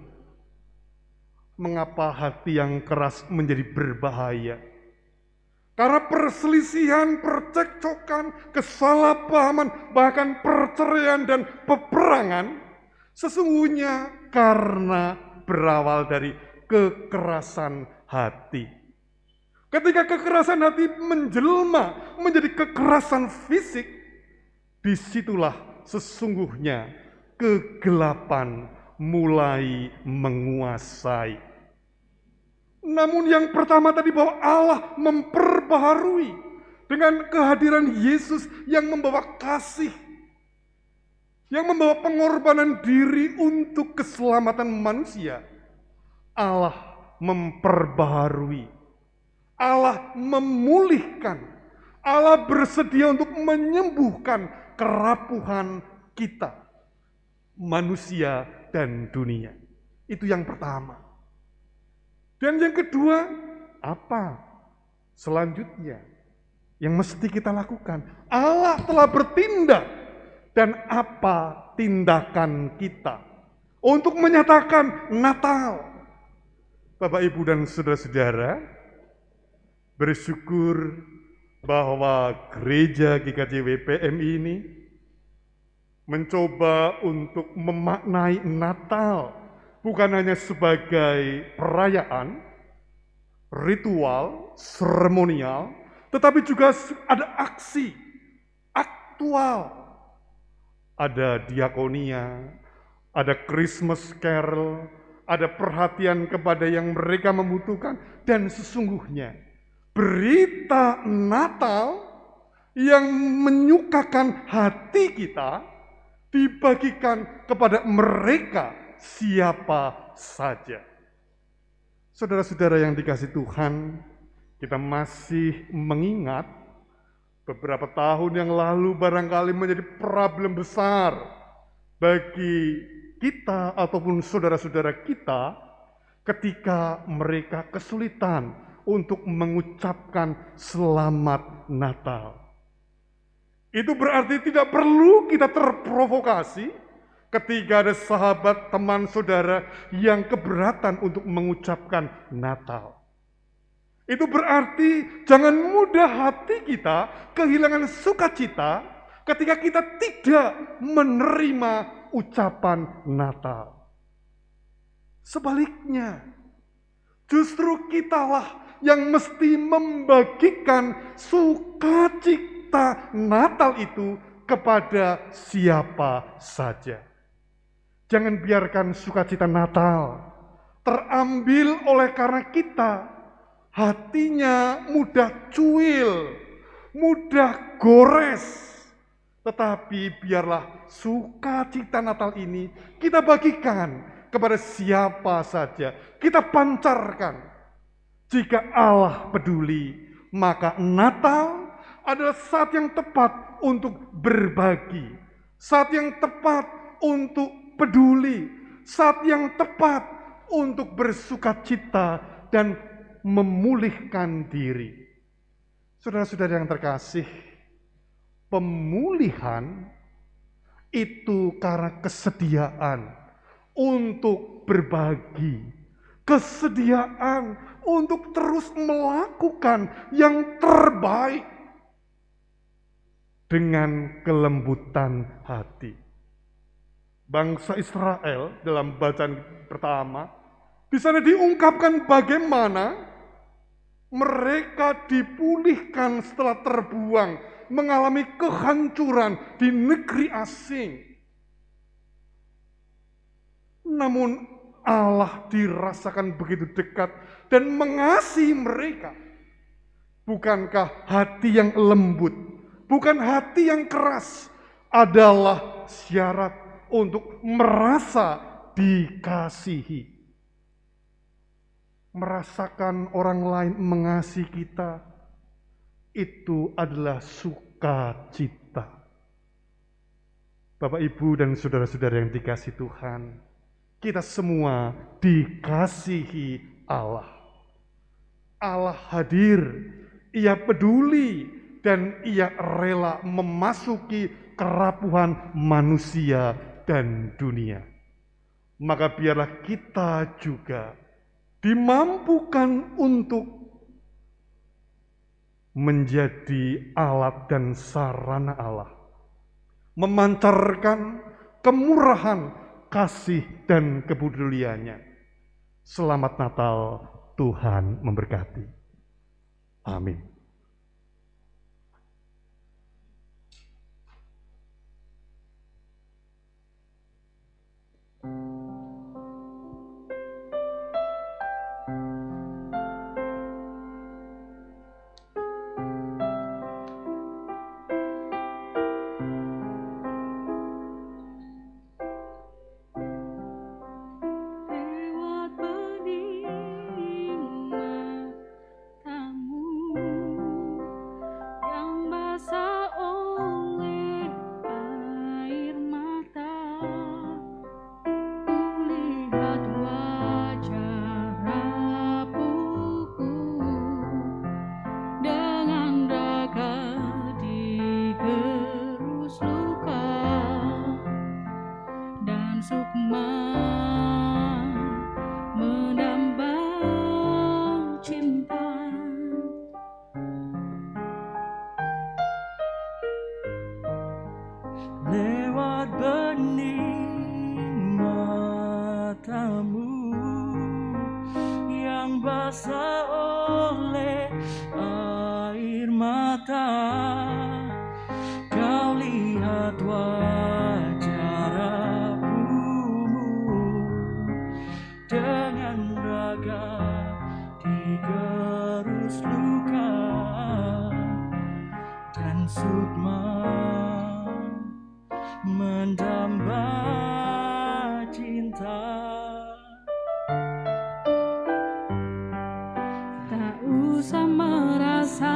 Mengapa hati yang keras menjadi berbahaya? Karena perselisihan, percekcokan, kesalahpahaman, bahkan perceraian dan peperangan sesungguhnya karena berawal dari kekerasan hati. Ketika kekerasan hati menjelma menjadi kekerasan fisik, disitulah sesungguhnya kegelapan mulai menguasai. Namun yang pertama tadi bahwa Allah memperbaharui dengan kehadiran Yesus yang membawa kasih, yang membawa pengorbanan diri untuk keselamatan manusia. Allah memperbaharui Allah memulihkan, Allah bersedia untuk menyembuhkan kerapuhan kita, manusia dan dunia. Itu yang pertama. Dan yang kedua, apa selanjutnya yang mesti kita lakukan? Allah telah bertindak, dan apa tindakan kita untuk menyatakan Natal? Bapak, Ibu, dan saudara-saudara, bersyukur bahwa gereja GKJW PMI ini mencoba untuk memaknai Natal bukan hanya sebagai perayaan, ritual, seremonial, tetapi juga ada aksi, aktual. Ada diakonia, ada Christmas Carol, ada perhatian kepada yang mereka membutuhkan, dan sesungguhnya berita Natal yang menyukakan hati kita dibagikan kepada mereka siapa saja. Saudara-saudara yang dikasihi Tuhan, kita masih mengingat beberapa tahun yang lalu barangkali menjadi problem besar bagi kita ataupun saudara-saudara kita ketika mereka kesulitan untuk mengucapkan selamat Natal. Itu berarti tidak perlu kita terprovokasi ketika ada sahabat, teman, saudara yang keberatan untuk mengucapkan Natal. Itu berarti jangan mudah hati kita kehilangan sukacita ketika kita tidak menerima ucapan Natal. Sebaliknya, justru kitalah yang mesti membagikan sukacita Natal itu kepada siapa saja. Jangan biarkan sukacita Natal terambil oleh karena kita hatinya mudah cuil, mudah gores. Tetapi biarlah sukacita Natal ini kita bagikan kepada siapa saja. Kita pancarkan. Jika Allah peduli, maka Natal adalah saat yang tepat untuk berbagi. Saat yang tepat untuk peduli. Saat yang tepat untuk bersukacita dan memulihkan diri. Saudara-saudara yang terkasih, pemulihan itu karena kesediaan untuk berbagi, kesediaan untuk terus melakukan yang terbaik dengan kelembutan hati. Bangsa Israel dalam bacaan pertama, di sana diungkapkan bagaimana mereka dipulihkan setelah terbuang, mengalami kehancuran di negeri asing. Namun Allah dirasakan begitu dekat dan mengasihi mereka. Bukankah hati yang lembut, bukan hati yang keras, adalah syarat untuk merasa dikasihi? Merasakan orang lain mengasihi kita, itu adalah sukacita. Bapak, Ibu, dan saudara-saudara yang dikasihi Tuhan, kita semua dikasihi Allah. Allah hadir, Ia peduli, dan Ia rela memasuki kerapuhan manusia dan dunia. Maka biarlah kita juga dimampukan untuk menjadi alat dan sarana Allah, memancarkan kemurahan, kasih, dan kepeduliannya. Selamat Natal, Tuhan memberkati. Amin. Lewat pening matamu oleh air mata. Kau lihat wajah rapuhmu dengan raga digerus luka dan sukma mendamba cinta. Tak usah merasa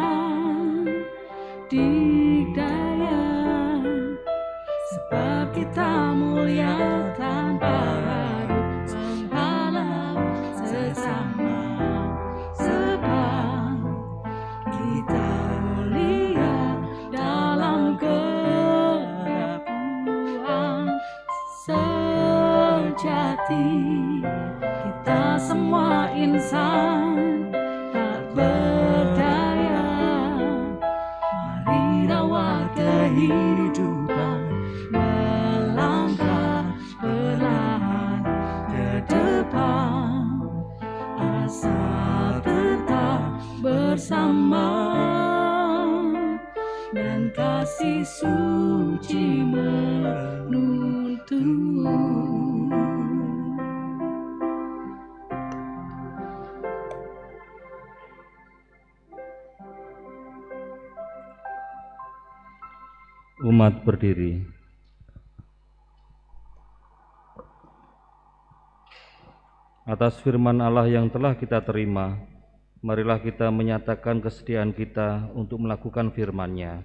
dikdaya, sebab kita mulia tanpa harus menghalau sesama. Sebab kita mulia dalam kerapuhan sejati. Kita semua insan tak berdaya, mari rawat kehidupan, melangkah perlahan ke depan, asal tetap bersama dan kasih suci menuntun. Umat berdiri. Atas firman Allah yang telah kita terima, marilah kita menyatakan kesediaan kita untuk melakukan firman-Nya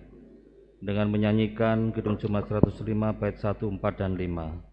dengan menyanyikan Kidung Jemaat 105 bait 1, 4, dan 5.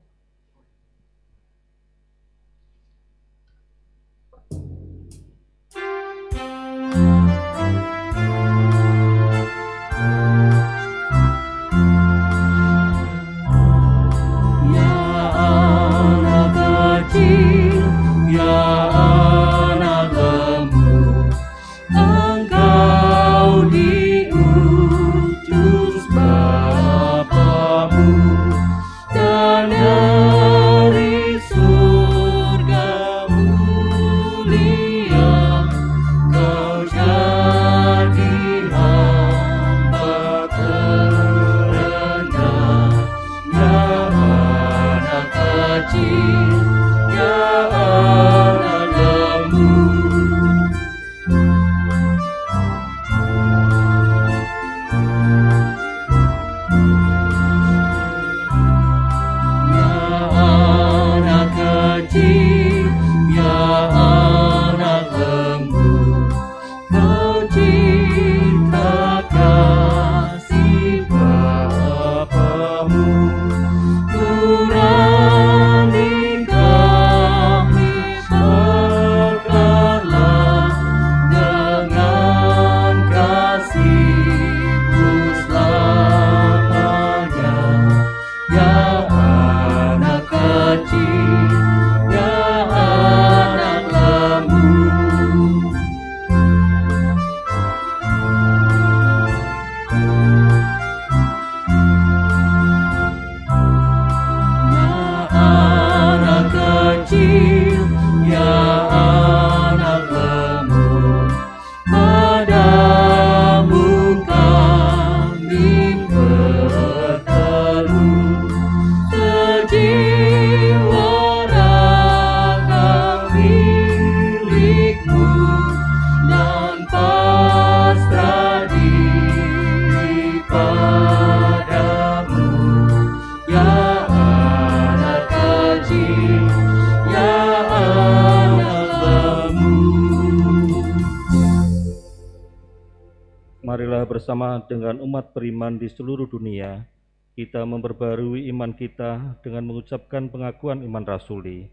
Marilah bersama dengan umat beriman di seluruh dunia, kita memperbarui iman kita dengan mengucapkan pengakuan iman rasuli.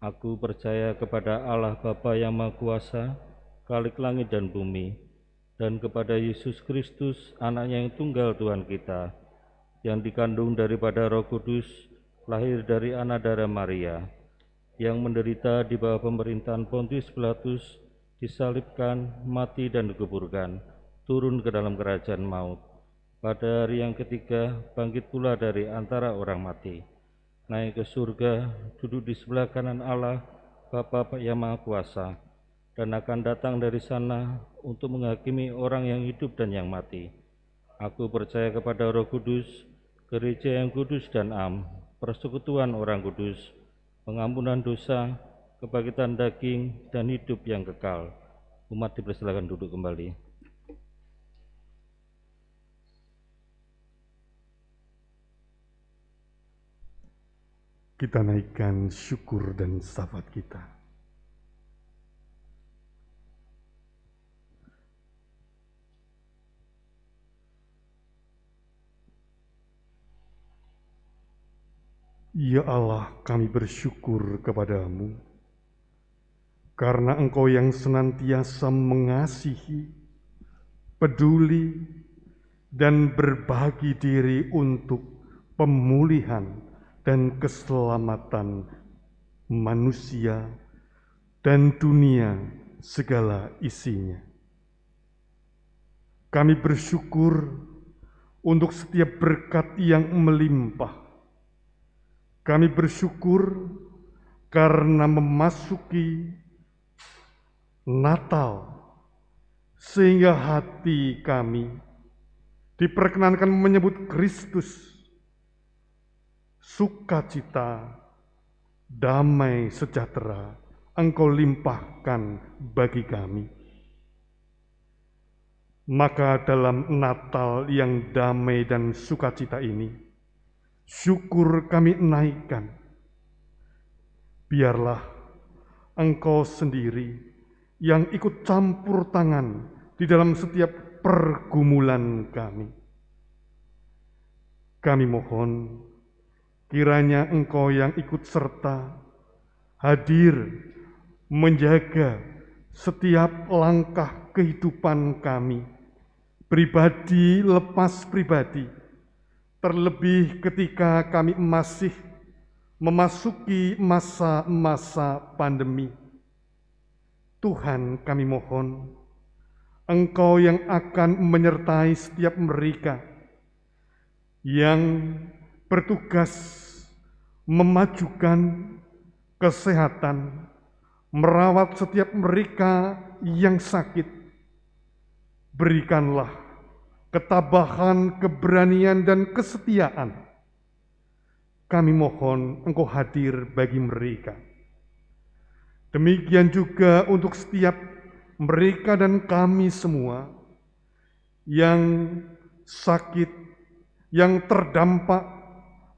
Aku percaya kepada Allah Bapa yang Maha Kuasa, Khalik langit dan bumi, dan kepada Yesus Kristus, Anaknya yang tunggal Tuhan kita, yang dikandung daripada Roh Kudus, lahir dari anak darah Maria, yang menderita di bawah pemerintahan Pontius Pilatus, disalibkan, mati dan dikuburkan, turun ke dalam kerajaan maut. Pada hari yang ketiga, bangkit pula dari antara orang mati, naik ke surga, duduk di sebelah kanan Allah, Bapa yang Maha Kuasa, dan akan datang dari sana untuk menghakimi orang yang hidup dan yang mati. Aku percaya kepada Roh Kudus, gereja yang kudus dan am, persekutuan orang kudus, pengampunan dosa, kebangkitan daging, dan hidup yang kekal. Umat dipersilakan duduk kembali. Kita naikkan syukur dan syafat kita. Ya Allah, kami bersyukur kepadamu, karena Engkau yang senantiasa mengasihi, peduli, dan berbagi diri untuk pemulihan dan keselamatan manusia dan dunia segala isinya. Kami bersyukur untuk setiap berkat yang melimpah. Kami bersyukur karena memasuki Natal, sehingga hati kami diperkenankan menyebut Kristus, sukacita, damai sejahtera Engkau limpahkan bagi kami. Maka dalam Natal yang damai dan sukacita ini, syukur kami naikkan. Biarlah Engkau sendiri yang ikut campur tangan di dalam setiap pergumulan kami. Kami mohon, kiranya Engkau yang ikut serta, hadir, menjaga setiap langkah kehidupan kami, pribadi lepas pribadi, terlebih ketika kami masih memasuki masa-masa pandemi. Tuhan, kami mohon, Engkau yang akan menyertai setiap mereka yang bertugas memajukan kesehatan, merawat setiap mereka yang sakit. Berikanlah ketabahan, keberanian, dan kesetiaan. Kami mohon Engkau hadir bagi mereka. Demikian juga untuk setiap mereka dan kami semua yang sakit, yang terdampak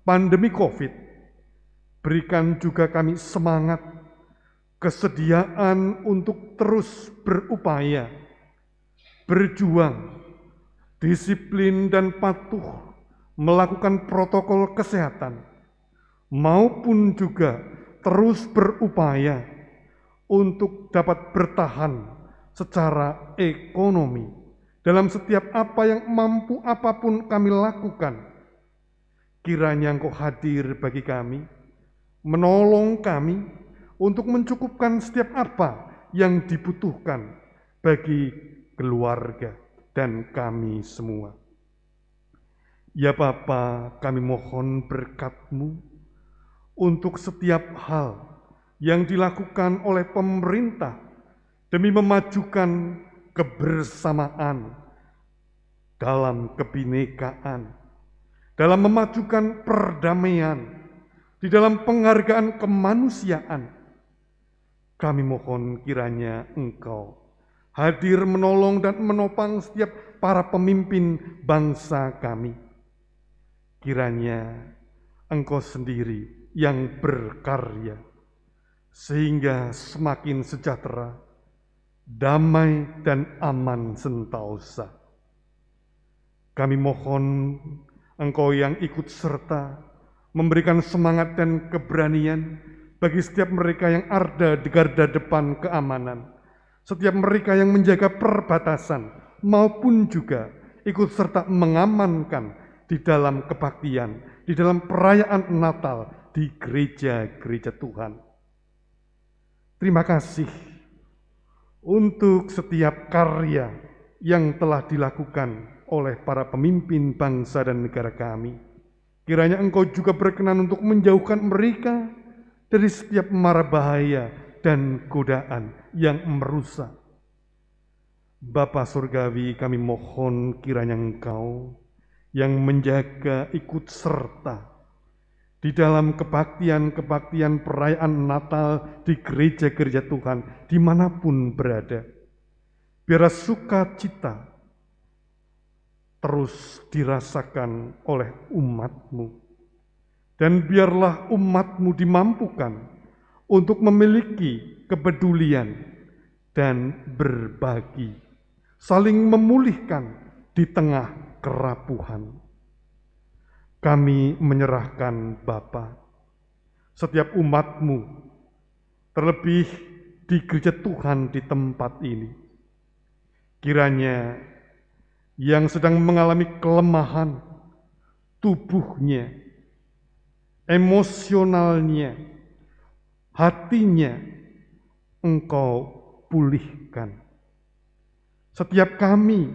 pandemi COVID, berikan juga kami semangat, kesediaan untuk terus berupaya, berjuang, disiplin dan patuh melakukan protokol kesehatan, maupun juga terus berupaya untuk dapat bertahan secara ekonomi dalam setiap apa yang mampu apapun kami lakukan. Kiranya Engkau hadir bagi kami, menolong kami untuk mencukupkan setiap apa yang dibutuhkan bagi keluarga dan kami semua. Ya Bapa, kami mohon berkat-Mu untuk setiap hal yang dilakukan oleh pemerintah demi memajukan kebersamaan dalam kebinekaan, dalam memajukan perdamaian, di dalam penghargaan kemanusiaan. Kami mohon kiranya Engkau hadir menolong dan menopang setiap para pemimpin bangsa kami. Kiranya Engkau sendiri yang berkarya, sehingga semakin sejahtera, damai, dan aman sentosa. Kami mohon Engkau yang ikut serta memberikan semangat dan keberanian bagi setiap mereka yang ada di garda depan keamanan, setiap mereka yang menjaga perbatasan, maupun juga ikut serta mengamankan di dalam kebaktian, di dalam perayaan Natal di gereja-gereja Tuhan. Terima kasih untuk setiap karya yang telah dilakukan oleh para pemimpin bangsa dan negara kami. Kiranya Engkau juga berkenan untuk menjauhkan mereka dari setiap mara bahaya dan godaan yang merusak. Bapa Surgawi, kami mohon kiranya Engkau yang menjaga ikut serta di dalam kebaktian-kebaktian perayaan Natal di gereja-gereja Tuhan dimanapun berada. Biar sukacita terus dirasakan oleh umat-Mu. Dan biarlah umat-Mu dimampukan untuk memiliki kepedulian dan berbagi, saling memulihkan di tengah kerapuhan. Kami menyerahkan Bapa, setiap umat-Mu, terlebih di gereja Tuhan di tempat ini. Kiranya yang sedang mengalami kelemahan tubuhnya, emosionalnya, hatinya, Engkau pulihkan. Setiap kami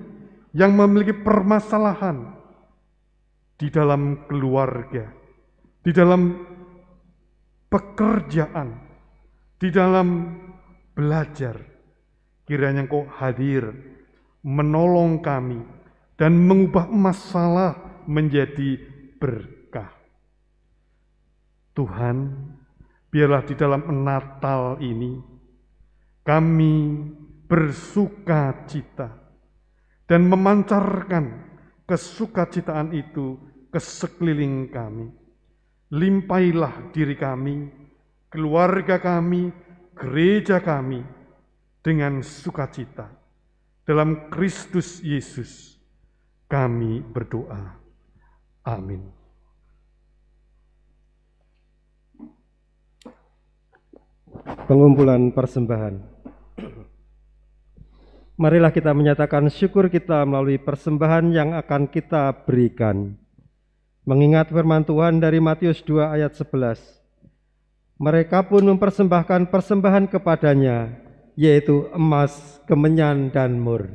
yang memiliki permasalahan di dalam keluarga, di dalam pekerjaan, di dalam belajar, kiranya Engkau hadir, menolong kami, dan mengubah masalah menjadi berkah. Tuhan, biarlah di dalam Natal ini, kami bersukacita dan memancarkan kesukacitaan itu ke sekeliling kami. Limpailah diri kami, keluarga kami, gereja kami dengan sukacita. Dalam Kristus Yesus kami berdoa. Amin. Pengumpulan persembahan. Marilah kita menyatakan syukur kita melalui persembahan yang akan kita berikan. Mengingat firman Tuhan dari Matius 2 ayat 11. Mereka pun mempersembahkan persembahan kepadanya, yaitu emas, kemenyan, dan mur.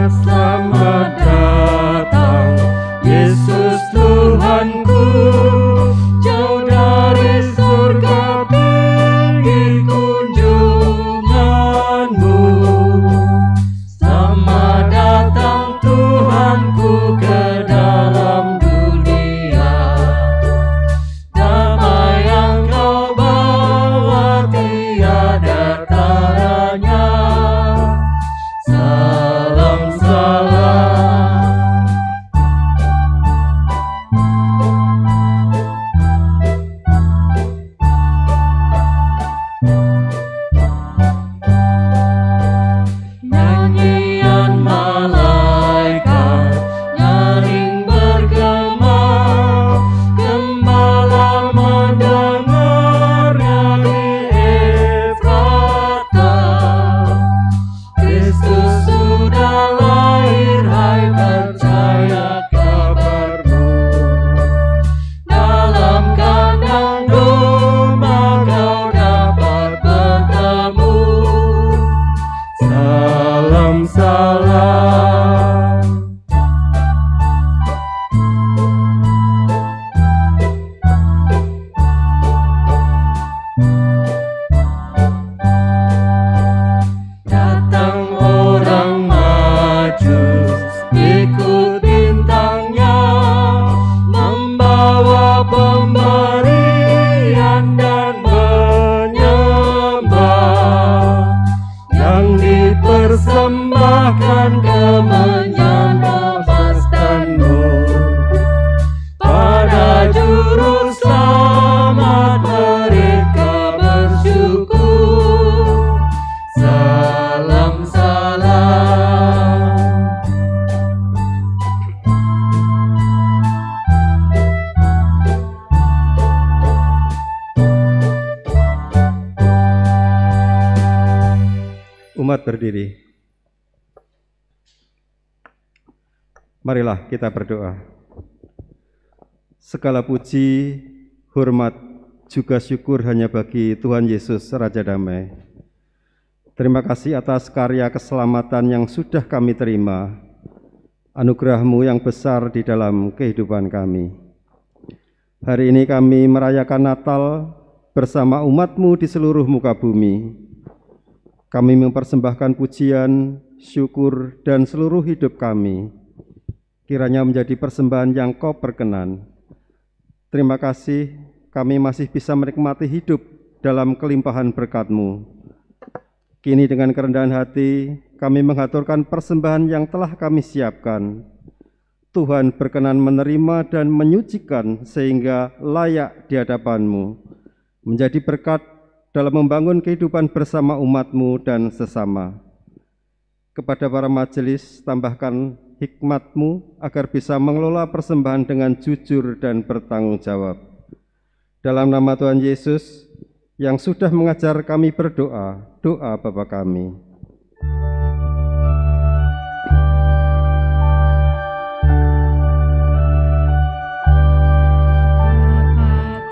Selamat datang, Yesus Tuhanku, jauh dari surga pergi kunjunganmu. Selamat datang Tuhanku ke dalam dunia, damai yang kau bawa tiada taranya. Salam nyanyian malaikat nyaring bergema, gembala mendengarnya di Efrata. Kristus sudah lahir, hai percaya kabarmu. Dalam kandang domba kau dapat bertemu. Salam salam. Datang orang Majus, ikut bintangnya, membawa pemberian dan menyembah. Yang dipersembahkan kemenyan, emas, dan mur. Pada juru selamat mereka bersyukur. Salam salam. Umat berdiri. Marilah kita berdoa. Segala puji, hormat, juga syukur hanya bagi Tuhan Yesus Raja Damai. Terima kasih atas karya keselamatan yang sudah kami terima, anugerah-Mu yang besar di dalam kehidupan kami. Hari ini kami merayakan Natal bersama umat-Mu di seluruh muka bumi. Kami mempersembahkan pujian, syukur, dan seluruh hidup kami. Kiranya menjadi persembahan yang Kau berkenan. Terima kasih kami masih bisa menikmati hidup dalam kelimpahan berkat-Mu. Kini dengan kerendahan hati, kami menghaturkan persembahan yang telah kami siapkan. Tuhan berkenan menerima dan menyucikan sehingga layak di hadapan-Mu, menjadi berkat dalam membangun kehidupan bersama umat-Mu dan sesama. Kepada para majelis, tambahkan hikmat-Mu agar bisa mengelola persembahan dengan jujur dan bertanggung jawab. Dalam nama Tuhan Yesus, yang sudah mengajar kami berdoa, doa Bapa kami.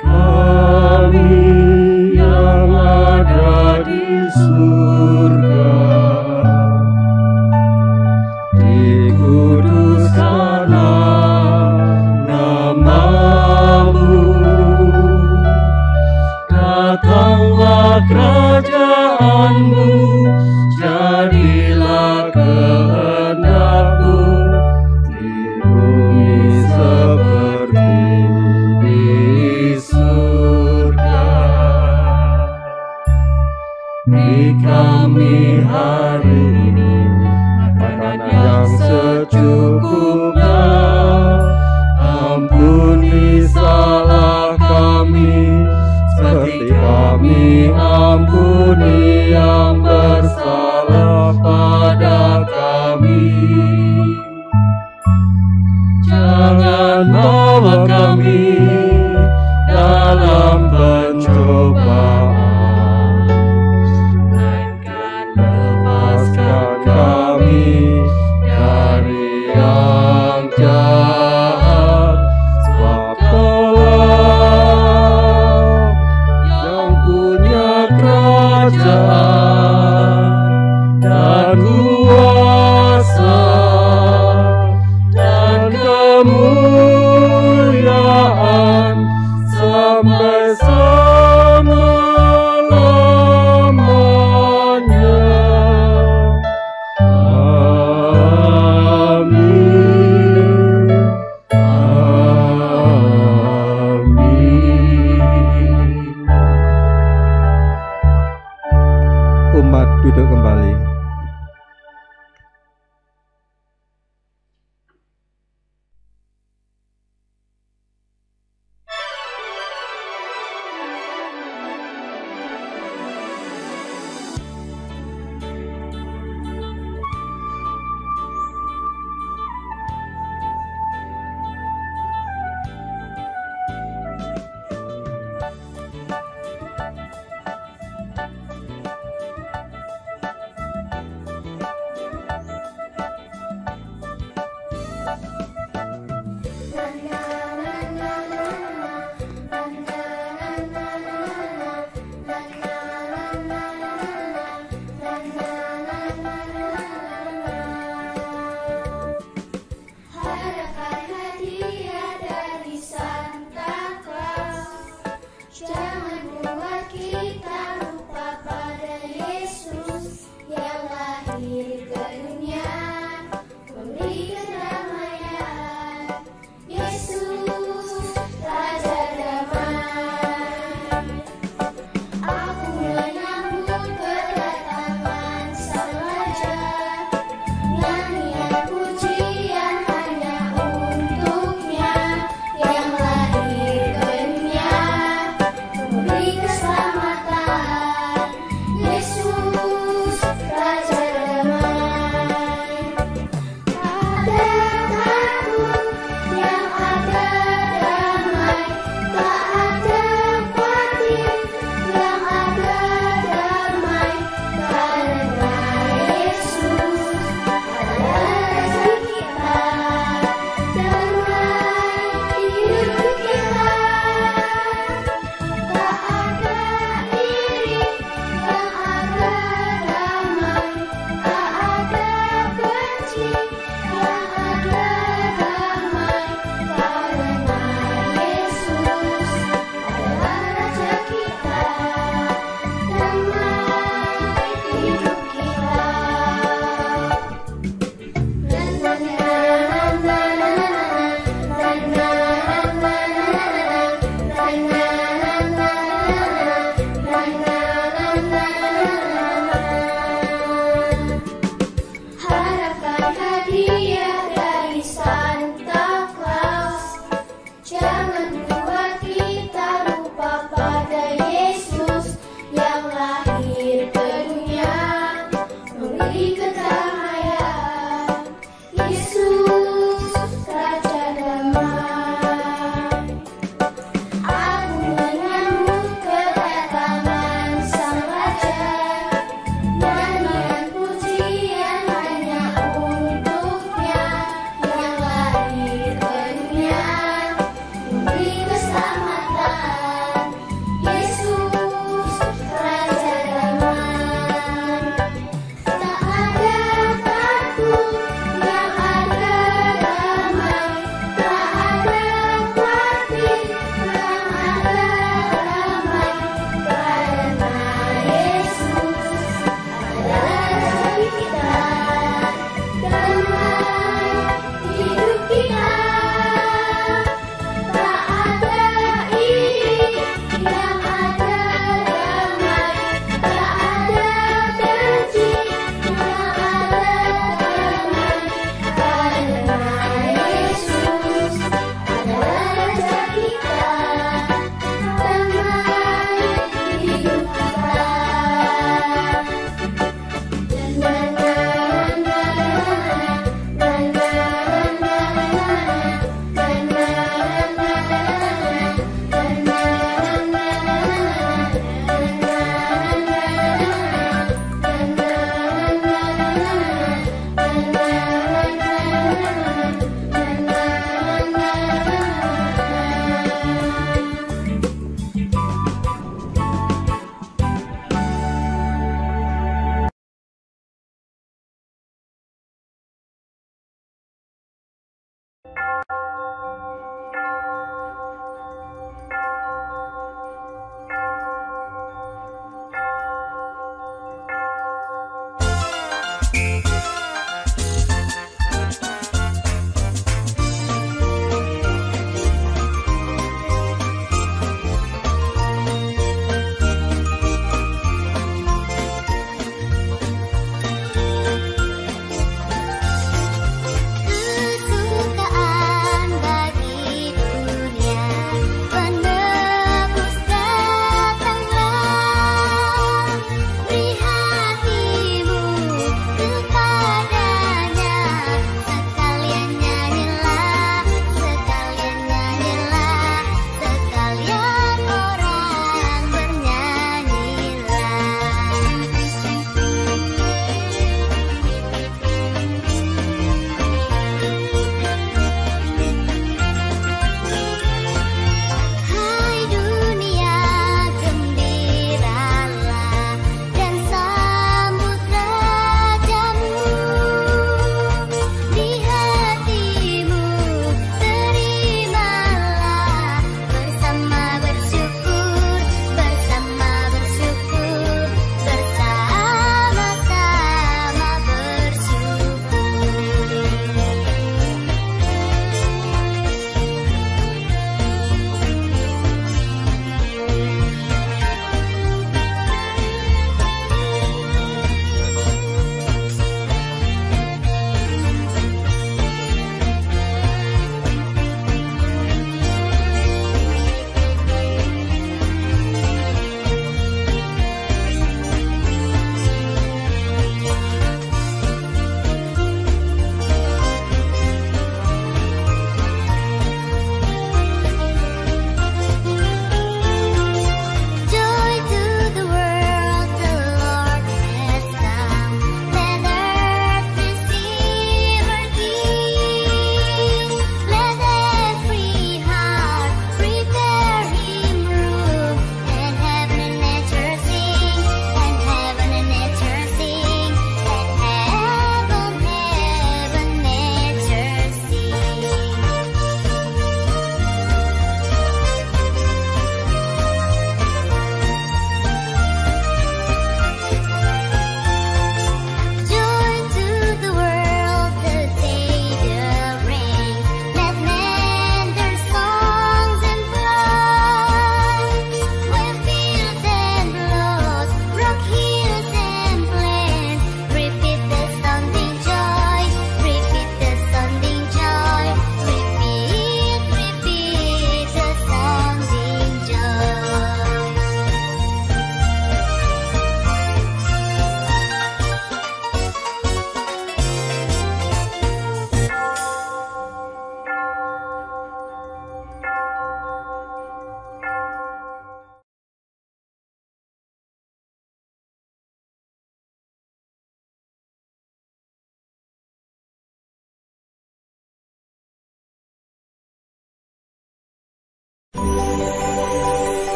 Kami yang ada di surga, dikuduskanlah nama-Mu. Datanglah kerajaan-Mu, jadilah kehendak-Mu di bumi seperti di surga. Beri kami hari ini makanan yang secukupnya, ampuni salah kami seperti kami ampuni yang bersalah pada kami. Jangan bawa kami dalam pencobaan, melainkan lepaskan kami dari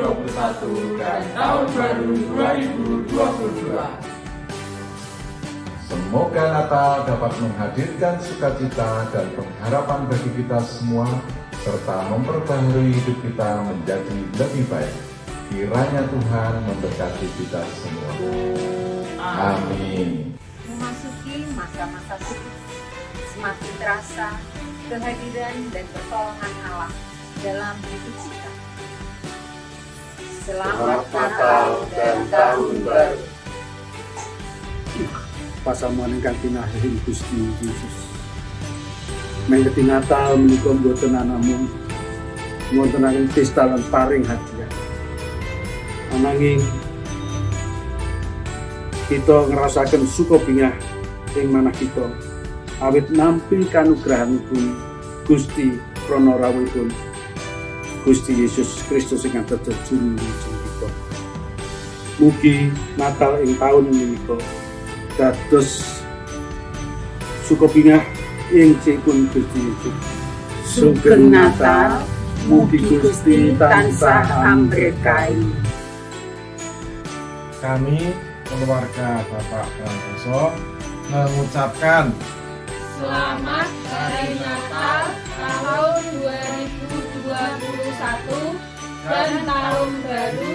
2021 dan Tahun Baru 2022. Semoga Natal dapat menghadirkan sukacita dan pengharapan bagi kita semua, serta memperbaharui hidup kita menjadi lebih baik. Kiranya Tuhan memberkati kita semua. Amin. Memasuki masa-masa suci, semakin terasa kehadiran dan pertolongan Allah dalam hidup kita. Selamat Natal dan Tahun Baru. Pasamuan ingkang kinasih Gusti Yesus. Mengeti Natal menika mboten namung wontenaken pesta lan paring hadiah. Ananging kita ngerasaken sukabingah ing manah kita awit nampi kanugrahanipun Gusti krana rawuhipun Gusti Yesus Kristus ingkang dados juru wilujeng kita. Mugi Natal ing taun menika dados sukabingah ing cipun Gusti Yesus. Sugeng Natal, mugi Gusti tansah amberkahi. Kami keluarga Bapak Prakoso mengucapkan Selamat Hari Natal tahun 2021 dan Tahun Baru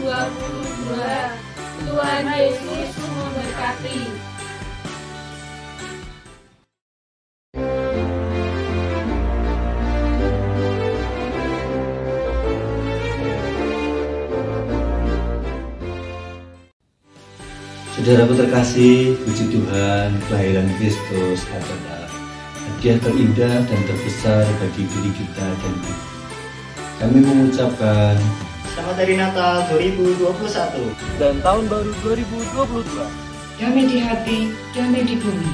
2022. Tuhan Yesus memberkati. Saudaraku terkasih, puji Tuhan, kelahiran Kristus adalah hadiah terindah dan terbesar bagi diri kita dan kita. Kami mengucapkan Selamat Hari Natal 2021 dan Tahun Baru 2022. Damai di hati, damai di bumi.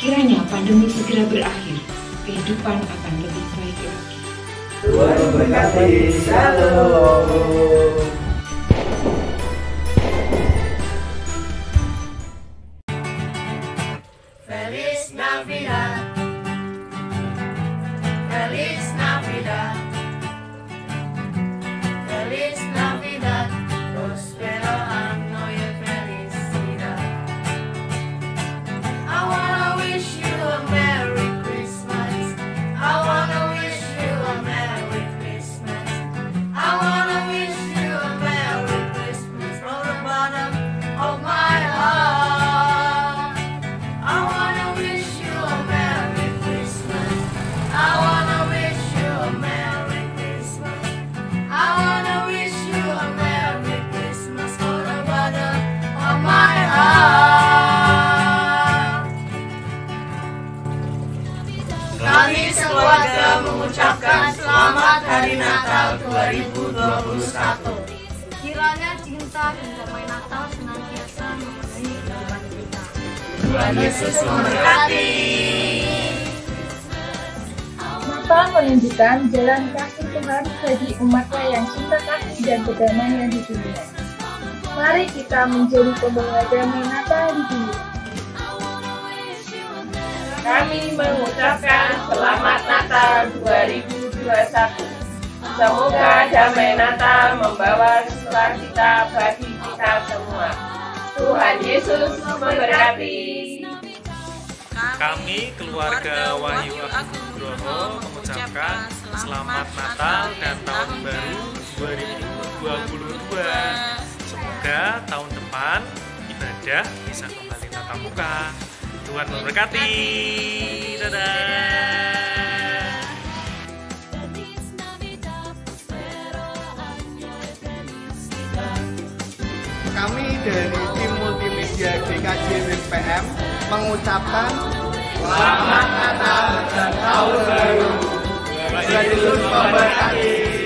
Kiranya pandemi segera berakhir, kehidupan akan lebih baik lagi. Tuhan memberkati. Shalom. Feliz Navidad. Feliz Navidad. Feliz Navidad. Prospero año y felicidad. I wanna wish you a Merry Christmas. I wanna wish you a Merry Christmas. I wanna wish you a Merry Christmas from the bottom of my heart. I wanna wish you a Merry Christmas. I wanna wish you a Merry Christmas. I wanna wish you a Merry Christmas from the bottom of my heart. Kami sekeluarga mengucapkan Selamat Hari Natal 2021. Kiranya cinta dan damai Natal senantiasa memenuhi kehidupan kita. Tuhan Yesus memberkati. Natal menunjukkan jalan kasih Tuhan bagi umatnya yang cinta kasih dan berdamaian di dunia. Mari kita menjadi pembawa damai Natal di dunia. Kami mengucapkan Selamat Natal 2021. Semoga damai Natal membawa sukacita bagi kita semua. Tuhan Yesus memberkati. Kami keluarga Wahyu Agung Nugroho mengucapkan Selamat Natal dan Tahun Baru 2022. Semoga tahun depan ibadah bisa kembali tatap muka. Tuhan memberkati. Dadah. Kami dari tim multimedia GKJ WPM mengucapkan Selamat Natal dan Tahun Baru 2022.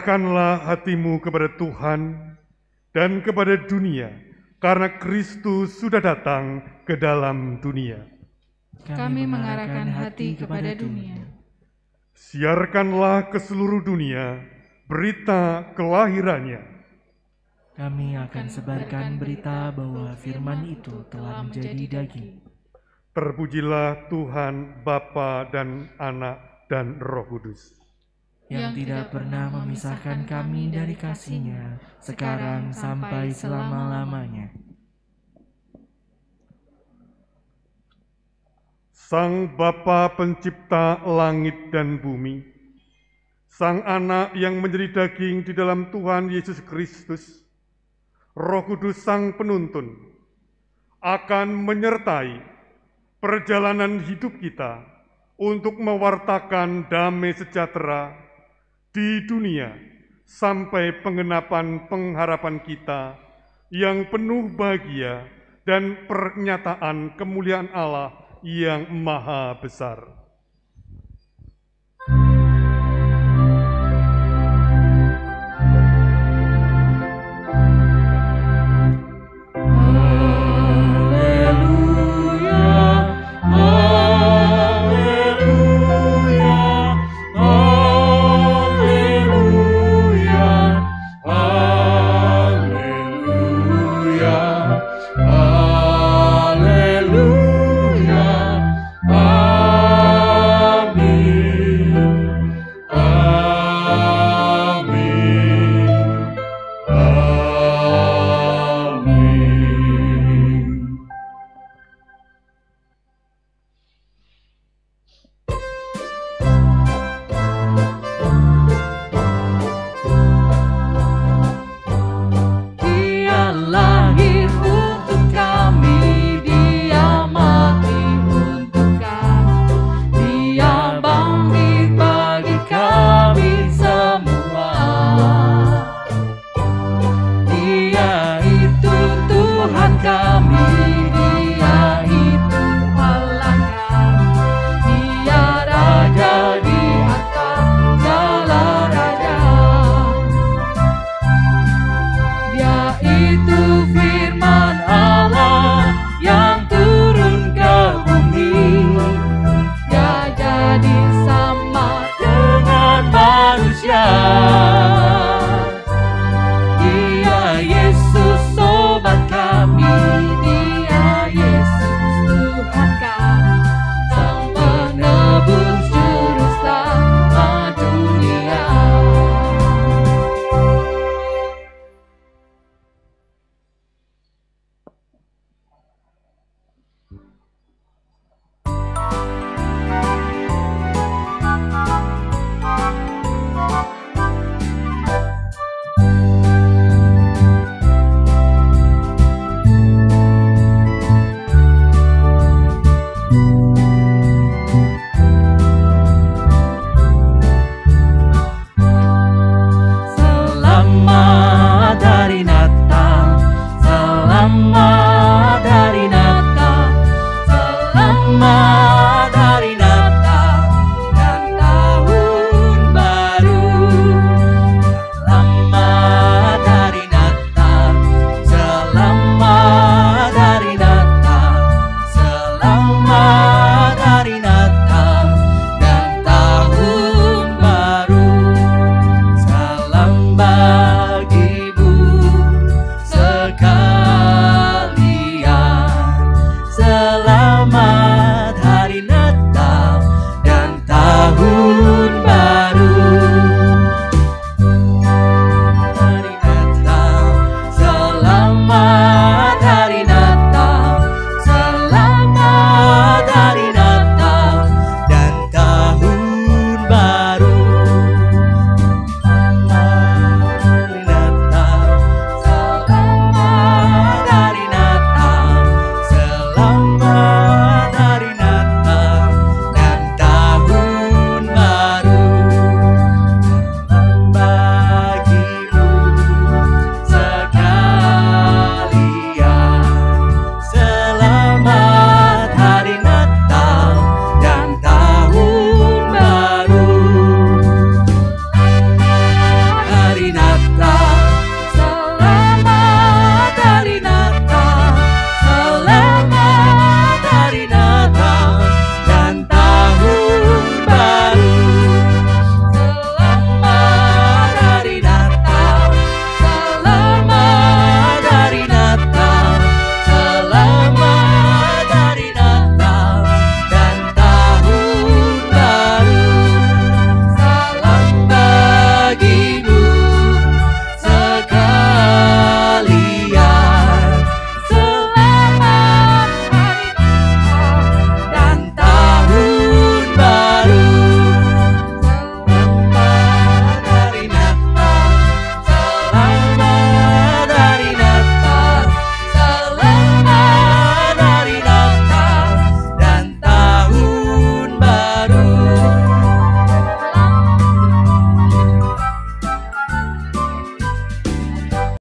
Siarkanlah hatimu kepada Tuhan dan kepada dunia, karena Kristus sudah datang ke dalam dunia. Kami mengarahkan hati kepada dunia. Siarkanlah ke seluruh dunia berita kelahirannya. Kami akan sebarkan berita bahwa firman itu telah menjadi daging. Terpujilah Tuhan Bapa dan Anak dan Roh Kudus, yang tidak pernah memisahkan kami dari kasih-Nya, sekarang sampai selama-lamanya. Sang Bapa pencipta langit dan bumi, Sang Anak yang menjadi daging di dalam Tuhan Yesus Kristus, Roh Kudus Sang Penuntun, akan menyertai perjalanan hidup kita untuk mewartakan damai sejahtera di dunia sampai penggenapan pengharapan kita yang penuh bahagia dan pernyataan kemuliaan Allah yang maha besar.